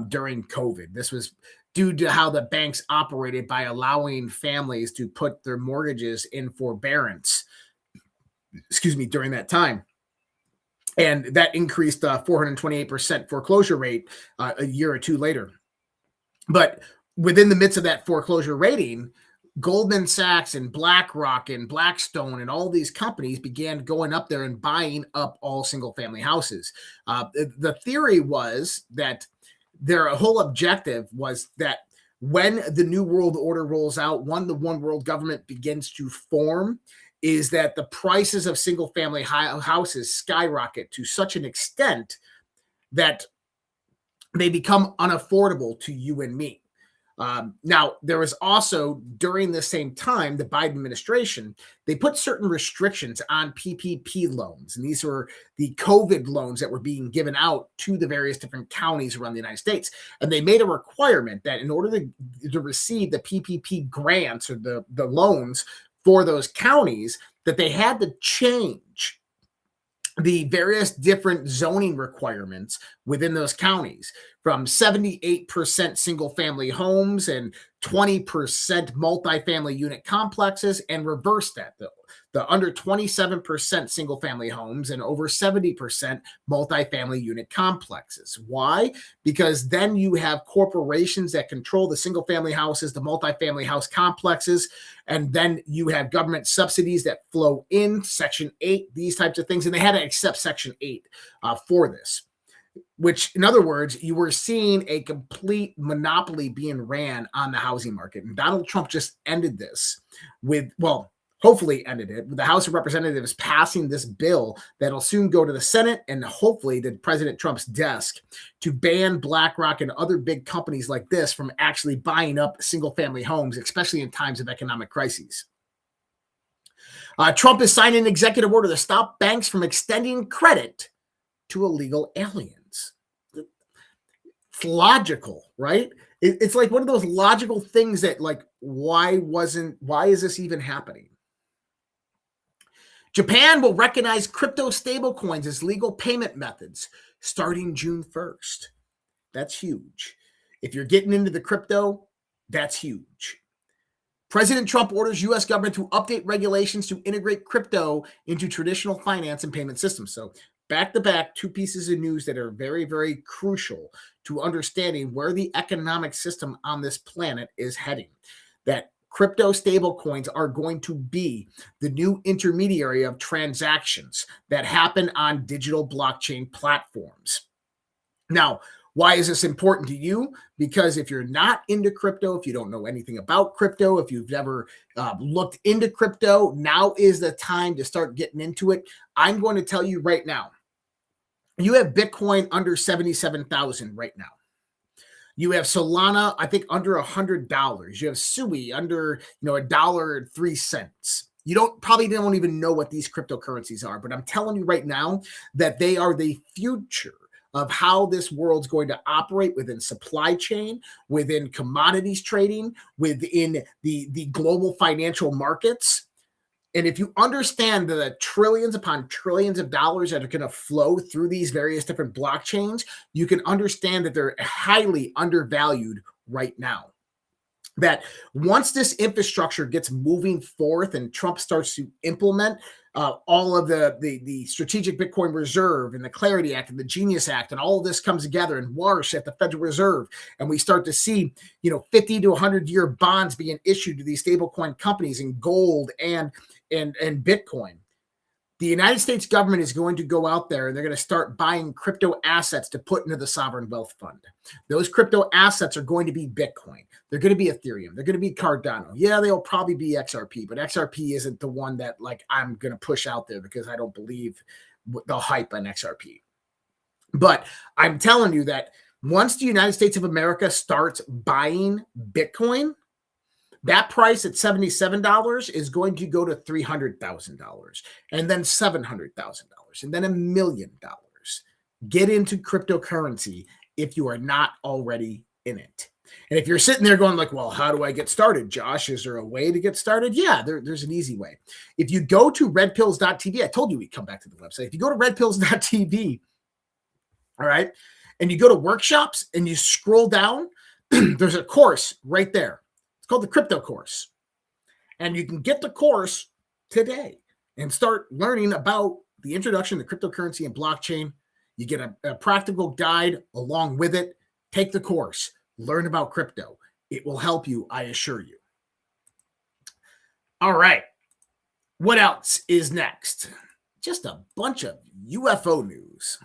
during COVID. This was due to how the banks operated by allowing families to put their mortgages in forbearance, during that time. And that increased 428% foreclosure rate a year or two later. But within the midst of that foreclosure rating, Goldman Sachs and BlackRock and Blackstone and all these companies began going up there and buying up all single family houses. The theory was that their whole objective was that when the New World Order rolls out, the one world government begins to form, is that the prices of single family houses skyrocket to such an extent that they become unaffordable to you and me. Now, there was also, during the same time, the Biden administration, they put certain restrictions on PPP loans. And these were the COVID loans that were being given out to the various different counties around the United States. And they made a requirement that in order to receive the PPP grants or the loans for those counties, that they had to change the various different zoning requirements within those counties, from 78% single family homes and 20% multifamily unit complexes, and reverse that, though. The under 27% single family homes and over 70% multifamily unit complexes. Why? Because then you have corporations that control the single family houses, the multifamily house complexes, and then you have government subsidies that flow in, Section 8, these types of things. And they had to accept Section 8 for this, which, in other words, you were seeing a complete monopoly being ran on the housing market. And Donald Trump just ended this with, well, hopefully ended it with the House of Representatives passing this bill that'll soon go to the Senate and hopefully to President Trump's desk to ban BlackRock and other big companies like this from actually buying up single family homes, especially in times of economic crises. Trump is signing an executive order to stop banks from extending credit to illegal aliens. It's logical, right? It's like one of those logical things that, like, why is this even happening? Japan will recognize crypto stablecoins as legal payment methods starting June 1st. That's huge. If you're getting into the crypto, that's huge. President Trump orders U.S. government to update regulations to integrate crypto into traditional finance and payment systems. So back to back, two pieces of news that are very, very crucial to understanding where the economic system on this planet is heading. That crypto stablecoins are going to be the new intermediary of transactions that happen on digital blockchain platforms. Now, why is this important to you? Because if you're not into crypto, if you don't know anything about crypto, if you've never looked into crypto, now is the time to start getting into it. I'm going to tell you right now, you have Bitcoin under 77,000 right now. You have Solana, I think, under $100. You have Sui under, $1.03. You probably don't even know what these cryptocurrencies are, but I'm telling you right now that they are the future of how this world's going to operate within supply chain, within commodities trading, within the global financial markets. And if you understand the trillions upon trillions of dollars that are going to flow through these various different blockchains, you can understand that they're highly undervalued right now. That once this infrastructure gets moving forth and Trump starts to implement all of the Strategic Bitcoin Reserve and the Clarity Act and the Genius Act, and all of this comes together, and WARSH at the Federal Reserve, and we start to see 50 to 100-year bonds being issued to these stablecoin companies in gold and Bitcoin. The United States government is going to go out there and they're going to start buying crypto assets to put into the sovereign wealth fund. Those crypto assets are going to be Bitcoin. They're going to be Ethereum. They're going to be Cardano. Yeah, they'll probably be XRP, but XRP isn't the one that I'm going to push out there because I don't believe the hype on XRP. But I'm telling you that once the United States of America starts buying Bitcoin, that price at $77 is going to go to $300,000 and then $700,000 and then $1 million. Get into cryptocurrency if you are not already in it. And if you're sitting there going well, how do I get started, Josh? Is there a way to get started? Yeah, there's an easy way. If you go to redpills.tv, I told you we'd come back to the website. If you go to redpills.tv, all right, and you go to workshops and you scroll down, there's a course right there. It's called the Crypto Course. And you can get the course today and start learning about the introduction to cryptocurrency and blockchain. You get a practical guide along with it. Take the course. Learn about crypto. It will help you, I assure you. All right. What else is next? Just a bunch of UFO news.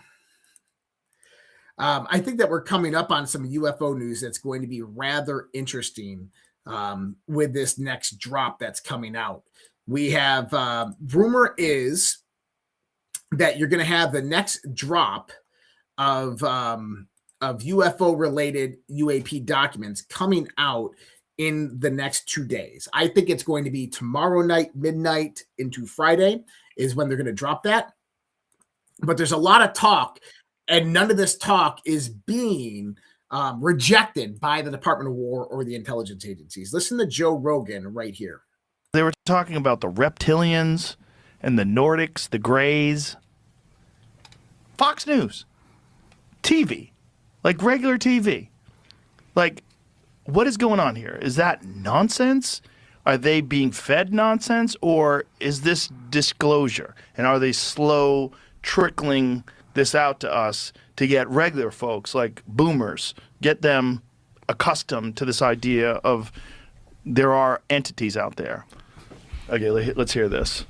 I think that we're coming up on some UFO news that's going to be rather interesting with this next drop that's coming out. We have, rumor is that you're going to have the next drop of UFO-related UAP documents coming out in the next 2 days. I think it's going to be tomorrow night, midnight into Friday is when they're going to drop that. But there's a lot of talk, and none of this talk is being rejected by the Department of War or the intelligence agencies. Listen to Joe Rogan right here. They were talking about the reptilians and the Nordics, the Greys. Fox News. TV. Like regular TV. Like, what is going on here? Is that nonsense? Are they being fed nonsense? Or is this disclosure? And are they slow trickling this out to us to get regular folks like boomers, get them accustomed to this idea of there are entities out there? Okay, let's hear this.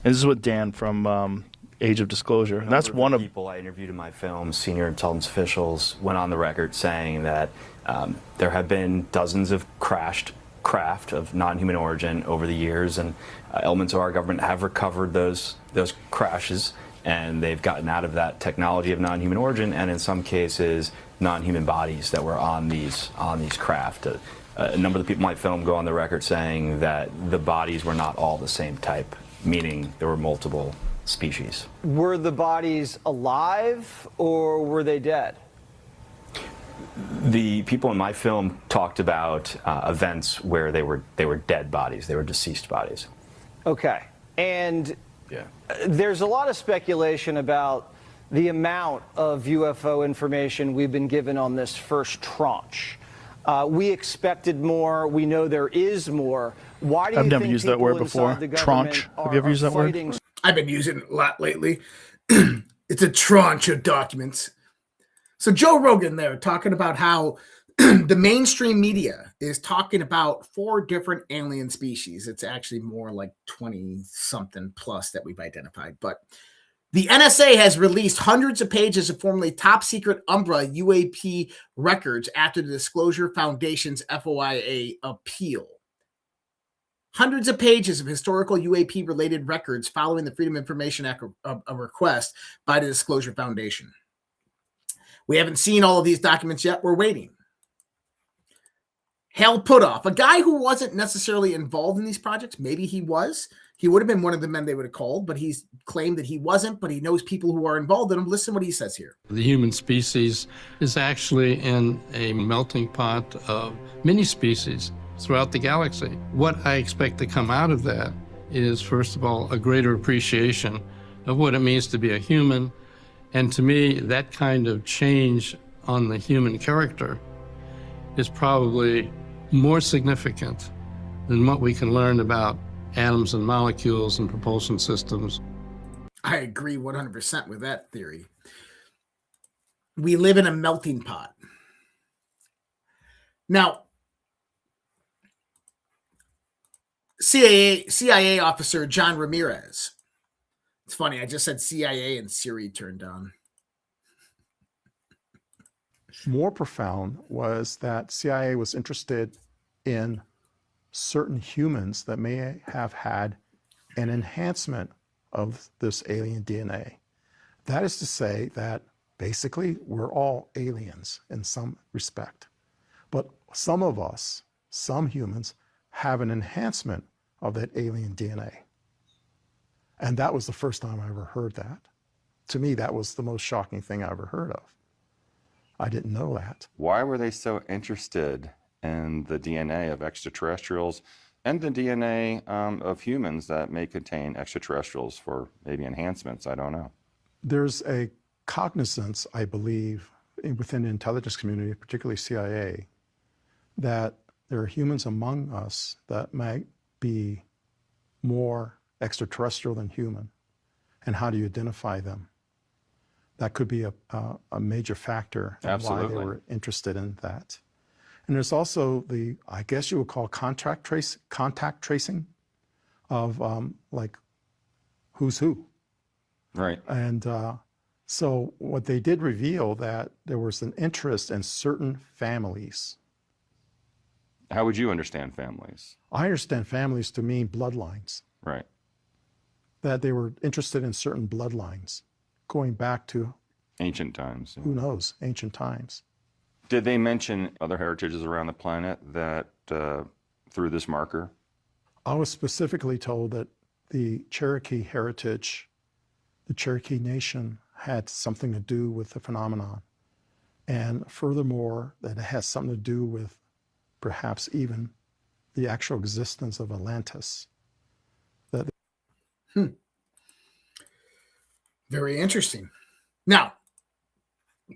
And this is with Dan from Age of Disclosure. And that's one of the people I interviewed in my film, senior intelligence officials, went on the record saying that there have been dozens of crashed craft of non-human origin over the years, and elements of our government have recovered those crashes, and they've gotten out of that technology of non-human origin, and in some cases, non-human bodies that were on these craft. A number of the people in my film go on the record saying that the bodies were not all the same type, meaning there were multiple species. Were the bodies alive or were they dead? The people in my film talked about events where they were dead bodies, they were deceased bodies. Okay, and there's a lot of speculation about the amount of UFO information we've been given on this first tranche. We expected more. We know there is more. Why do you I've never think used that word before. Tranche. Have you ever used that word? I've been using it a lot lately. It's a tranche of documents. So Joe Rogan there talking about how the mainstream media is talking about 4 different alien species. It's actually more like 20-something plus that we've identified. But the NSA has released hundreds of pages of formerly top-secret Umbra UAP records after the Disclosure Foundation's FOIA appeal. Hundreds of pages of historical UAP-related records following the Freedom of Information Act a request by the Disclosure Foundation. We haven't seen all of these documents yet. We're waiting. Hal Puthoff, a guy who wasn't necessarily involved in these projects. Maybe he was. He would have been one of the men they would have called, but he's claimed that he wasn't, but he knows people who are involved in them. Listen to what he says here. The human species is actually in a melting pot of many species throughout the galaxy. What I expect to come out of that is, first of all, a greater appreciation of what it means to be a human. And to me, that kind of change on the human character is probably more significant than what we can learn about atoms and molecules and propulsion systems. I agree 100% with that theory. We live in a melting pot. Now, CIA officer John Ramirez. It's funny, I just said CIA and Siri turned on. More profound was that CIA was interested in certain humans that may have had an enhancement of this alien DNA. That is to say that basically we're all aliens in some respect. But some of us, some humans, have an enhancement of that alien DNA. And that was the first time I ever heard that. To me, that was the most shocking thing I ever heard of. I didn't know that. Why were they so interested in the DNA of extraterrestrials and the DNA of humans that may contain extraterrestrials for maybe enhancements? I don't know. There's a cognizance, I believe, within the intelligence community, particularly CIA, that there are humans among us that might be more extraterrestrial than human. and how do you identify them? That could be a major factor in why they were interested in that. And there's also I guess you would call contact tracing of like who's who. Right. And so what they did reveal that there was an interest in certain families. How would you understand families? I understand families to mean bloodlines. Right. That they were interested in certain bloodlines going back to ancient times. Who knows? Ancient times. Did they mention other heritages around the planet that through this marker? I was specifically told that the Cherokee heritage, the Cherokee Nation, had something to do with the phenomenon. And furthermore, that it has something to do with perhaps even the actual existence of Atlantis. Very interesting. Now,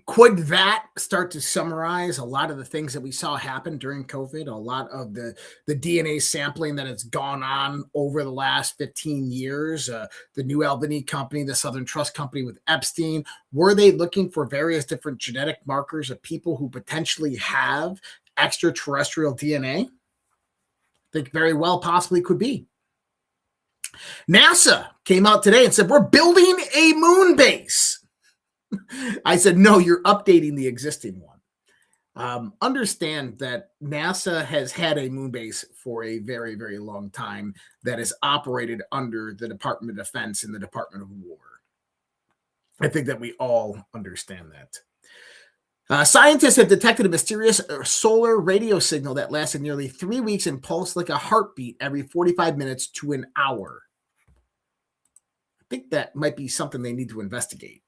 could that start to summarize a lot of the things that we saw happen during COVID, a lot of the DNA sampling that has gone on over the last 15 years, the New Albany company, the Southern Trust Company with Epstein? Were they looking for various different genetic markers of people who potentially have extraterrestrial DNA? I think very well possibly could be. NASA came out today and said, we're building a moon base. I said, no, you're updating the existing one. Understand that NASA has had a moon base for a very, very long time that is operated under the Department of Defense and the Department of War. I think that we all understand that. Scientists have detected a mysterious solar radio signal that lasted nearly 3 weeks and pulsed like a heartbeat every 45 minutes to an hour. I think that might be something they need to investigate.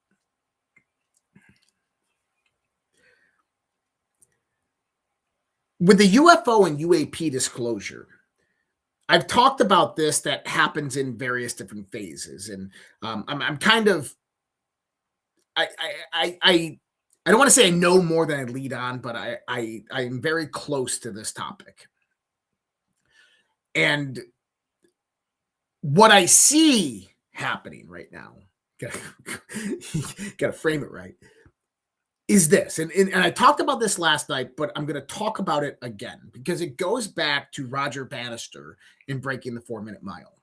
With the UFO and UAP disclosure, I've talked about this that happens in various different phases, and I'm kind of I don't want to say I know more than I lead on, but I'm very close to this topic. And what I see happening right now, gotta frame it right, is this. And I talked about this last night, but I'm going to talk about it again because it goes back to Roger Banister in Breaking the 4-Minute Mile.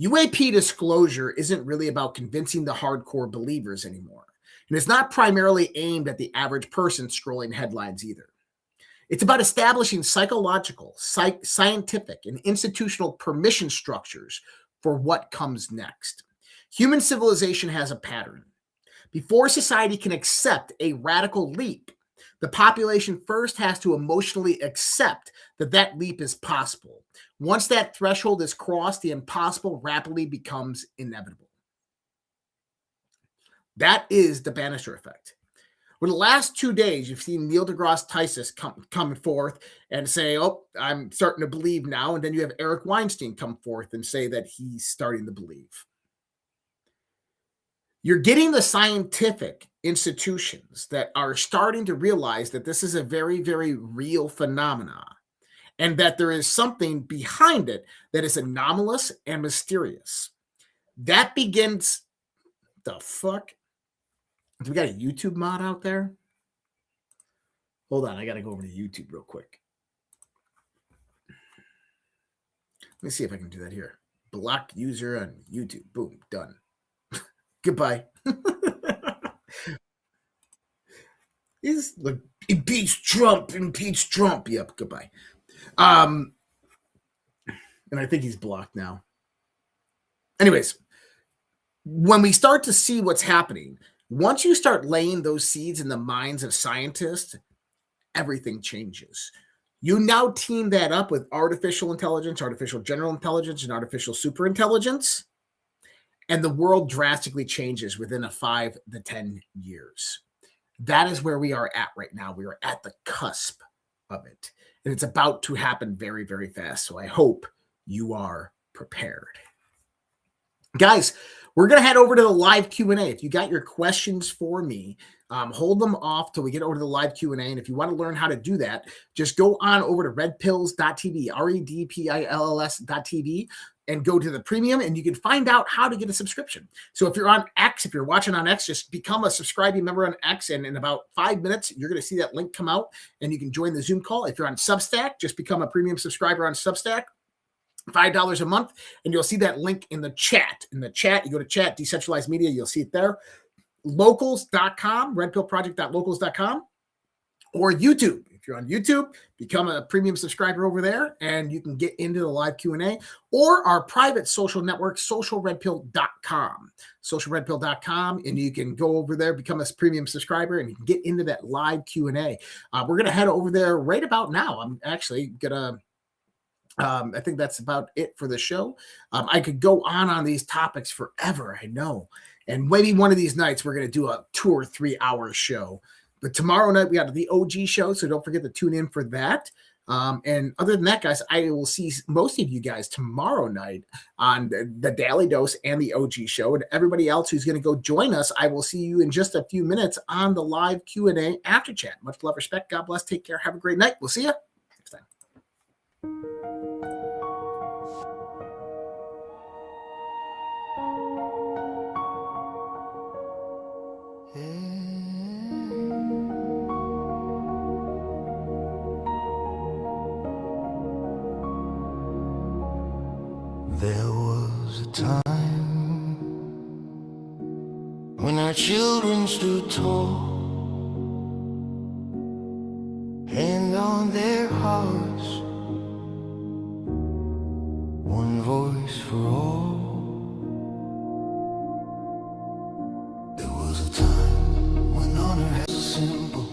UAP disclosure isn't really about convincing the hardcore believers anymore. And it's not primarily aimed at the average person scrolling headlines either. It's about establishing psychological, scientific, and institutional permission structures for what comes next. Human civilization has a pattern. Before society can accept a radical leap, the population first has to emotionally accept that that leap is possible. Once that threshold is crossed, the impossible rapidly becomes inevitable. That is the Banister effect. Over the last 2 days, you've seen Neil deGrasse Tyson come forth and say, oh, I'm starting to believe now. And then you have Eric Weinstein come forth and say that he's starting to believe. You're getting the scientific institutions that are starting to realize that this is a very, very real phenomena and that there is something behind it that is anomalous and mysterious. That begins, the fuck? Do we got a YouTube mod out there? Hold on, I got to go over to YouTube real quick. Let me see if I can do that here. Block user on YouTube. Boom, done. Goodbye. Is like impeach Trump. Yep, goodbye. And I think he's blocked now. Anyways, when we start to see what's happening, once you start laying those seeds in the minds of scientists, everything changes. You now team that up with artificial intelligence, artificial general intelligence, and artificial superintelligence, and the world drastically changes within a 5 to 10 years. That is where we are at right now. We are at the cusp of it. And it's about to happen very, very fast. So I hope you are prepared. Guys, we're going to head over to the live Q&A. If you got your questions for me, hold them off till we get over to the live Q&A. And if you want to learn how to do that, just go on over to redpills.tv, redpills.tv. and go to the premium, and you can find out how to get a subscription. So if you're on X, if you're watching on X, just become a subscribing member on X, and in about 5 minutes, you're going to see that link come out, and you can join the Zoom call. If you're on Substack, just become a premium subscriber on Substack, $5 a month, and you'll see that link in the chat. In the chat, you go to chat, decentralized media, you'll see it there. Locals.com, redpillproject.locals.com, or YouTube. If you're on YouTube, become a premium subscriber over there, and you can get into the live Q&A, or our private social network, socialredpill.com. Socialredpill.com, and you can go over there, become a premium subscriber, and you can get into that live Q&A. We're going to head over there right about now. I'm actually going to I think that's about it for the show. I could go on these topics forever, I know. And maybe one of these nights we're going to do a 2 or 3 hour show. But tomorrow night we got the OG show, so don't forget to tune in for that. And other than that, guys, I will see most of you guys tomorrow night on the Daily Dose and the OG show. And everybody else who's going to go join us, I will see you in just a few minutes on the live Q&A after chat. Much love, respect. God bless. Take care. Have a great night. We'll see you next time. There was a time when our children stood tall, hand on their hearts, one voice for all. There was a time when honor was simple,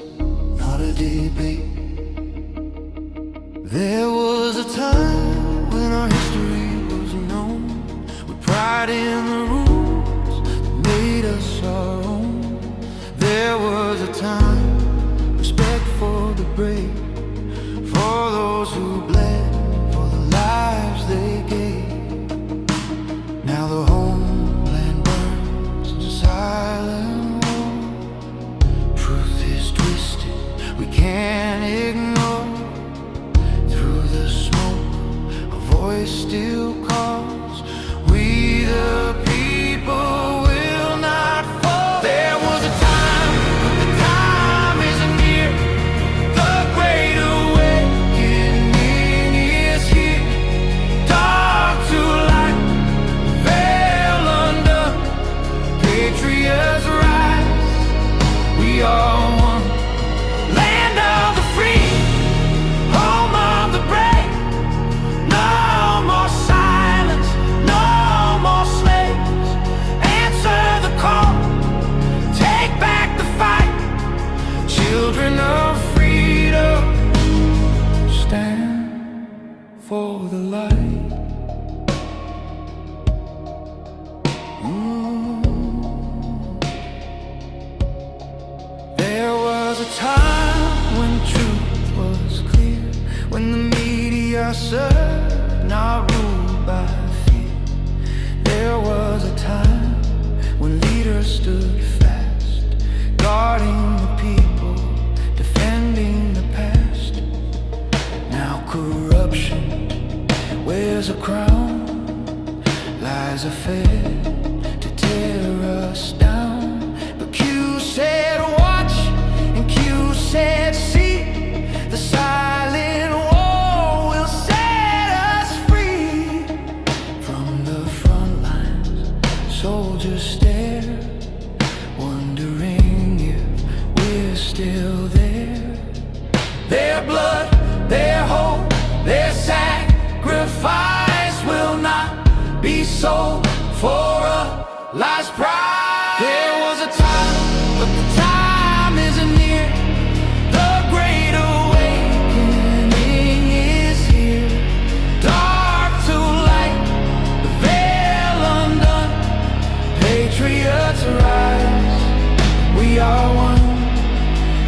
not a debate. There was a time when our history pride in the rules that made us our own. There was a time, respect for the brave, for those who bled, for the lives they gave. Now the homeland burns in silent war. Truth is twisted, we can't ignore. Through the smoke, a voice still calls. We the people will not fall. There was a time, but the time isn't near. The great awakening is here. Dark to light, veil undone. Patriots rise, we are one. Land of the free, home of the brave. No more silence, no more slaves. Answer the call, take back the fight. Children of freedom, stand for the light. There was a time when truth was clear, when the media served, not ruled by fear. There was a time when leaders stood fast, guarding the people, defending the past. Now corruption wears a crown, lies are fed to tear us down. But Q said watch, and Q said see. The silent war will set us free. From the front lines, soldiers stare, wondering if we're still there. Their blood, their hope, their sacrifice will not be sold for a last prize. There was a time, but the time isn't near. The great awakening is here. Dark to light, the veil undone. Patriots rise, we are one.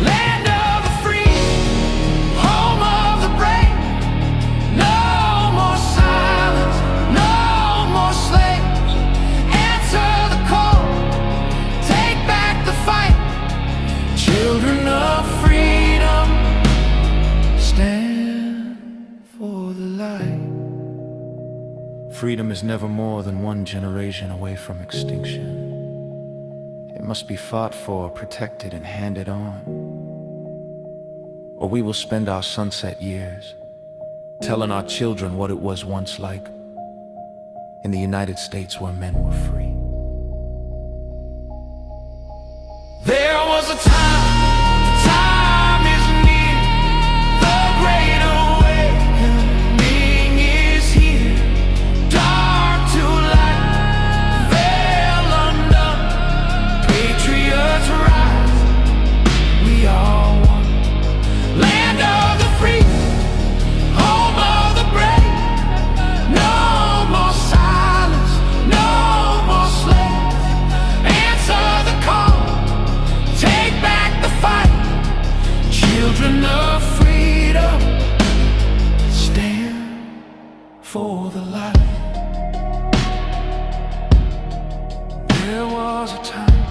Land of the free, home of the brave. No more silence, no more slaves. Answer the call, Freedom is never more than one generation away from extinction. It must be fought for, protected, and handed on. Or we will spend our sunset years telling our children what it was once like in the United States where men were free. There was a time is near, the great awakening is here. Dark to light, veil undone, patriots rise, we are one. Land of the free, home of the brave, no more silence, no more slaves. Answer the call, take back the fight. Children of freedom, stand for the light. There was a time,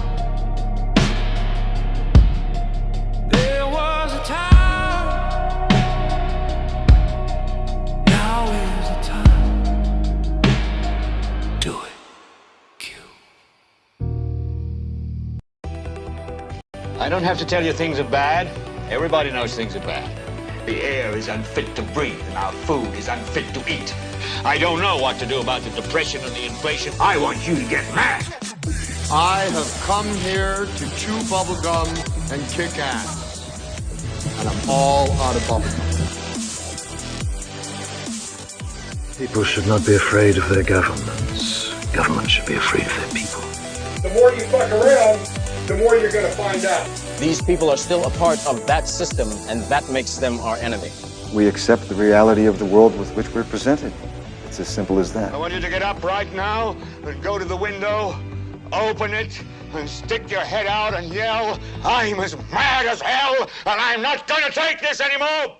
there was a time, now is the time. Do it. I don't have to tell you things are bad. Everybody knows things are bad. The air is unfit to breathe, and our food is unfit to eat. I don't know what to do about the depression and the inflation. I want you to get mad. I have come here to chew bubblegum and kick ass. And I'm all out of bubblegum. People should not be afraid of their governments. Governments should be afraid of their people. The more you fuck around, the more you're going to find out. These people are still a part of that system, and that makes them our enemy. We accept the reality of the world with which we're presented. It's as simple as that. I want you to get up right now and go to the window, open it, and stick your head out and yell, I'm as mad as hell, and I'm not going to take this anymore!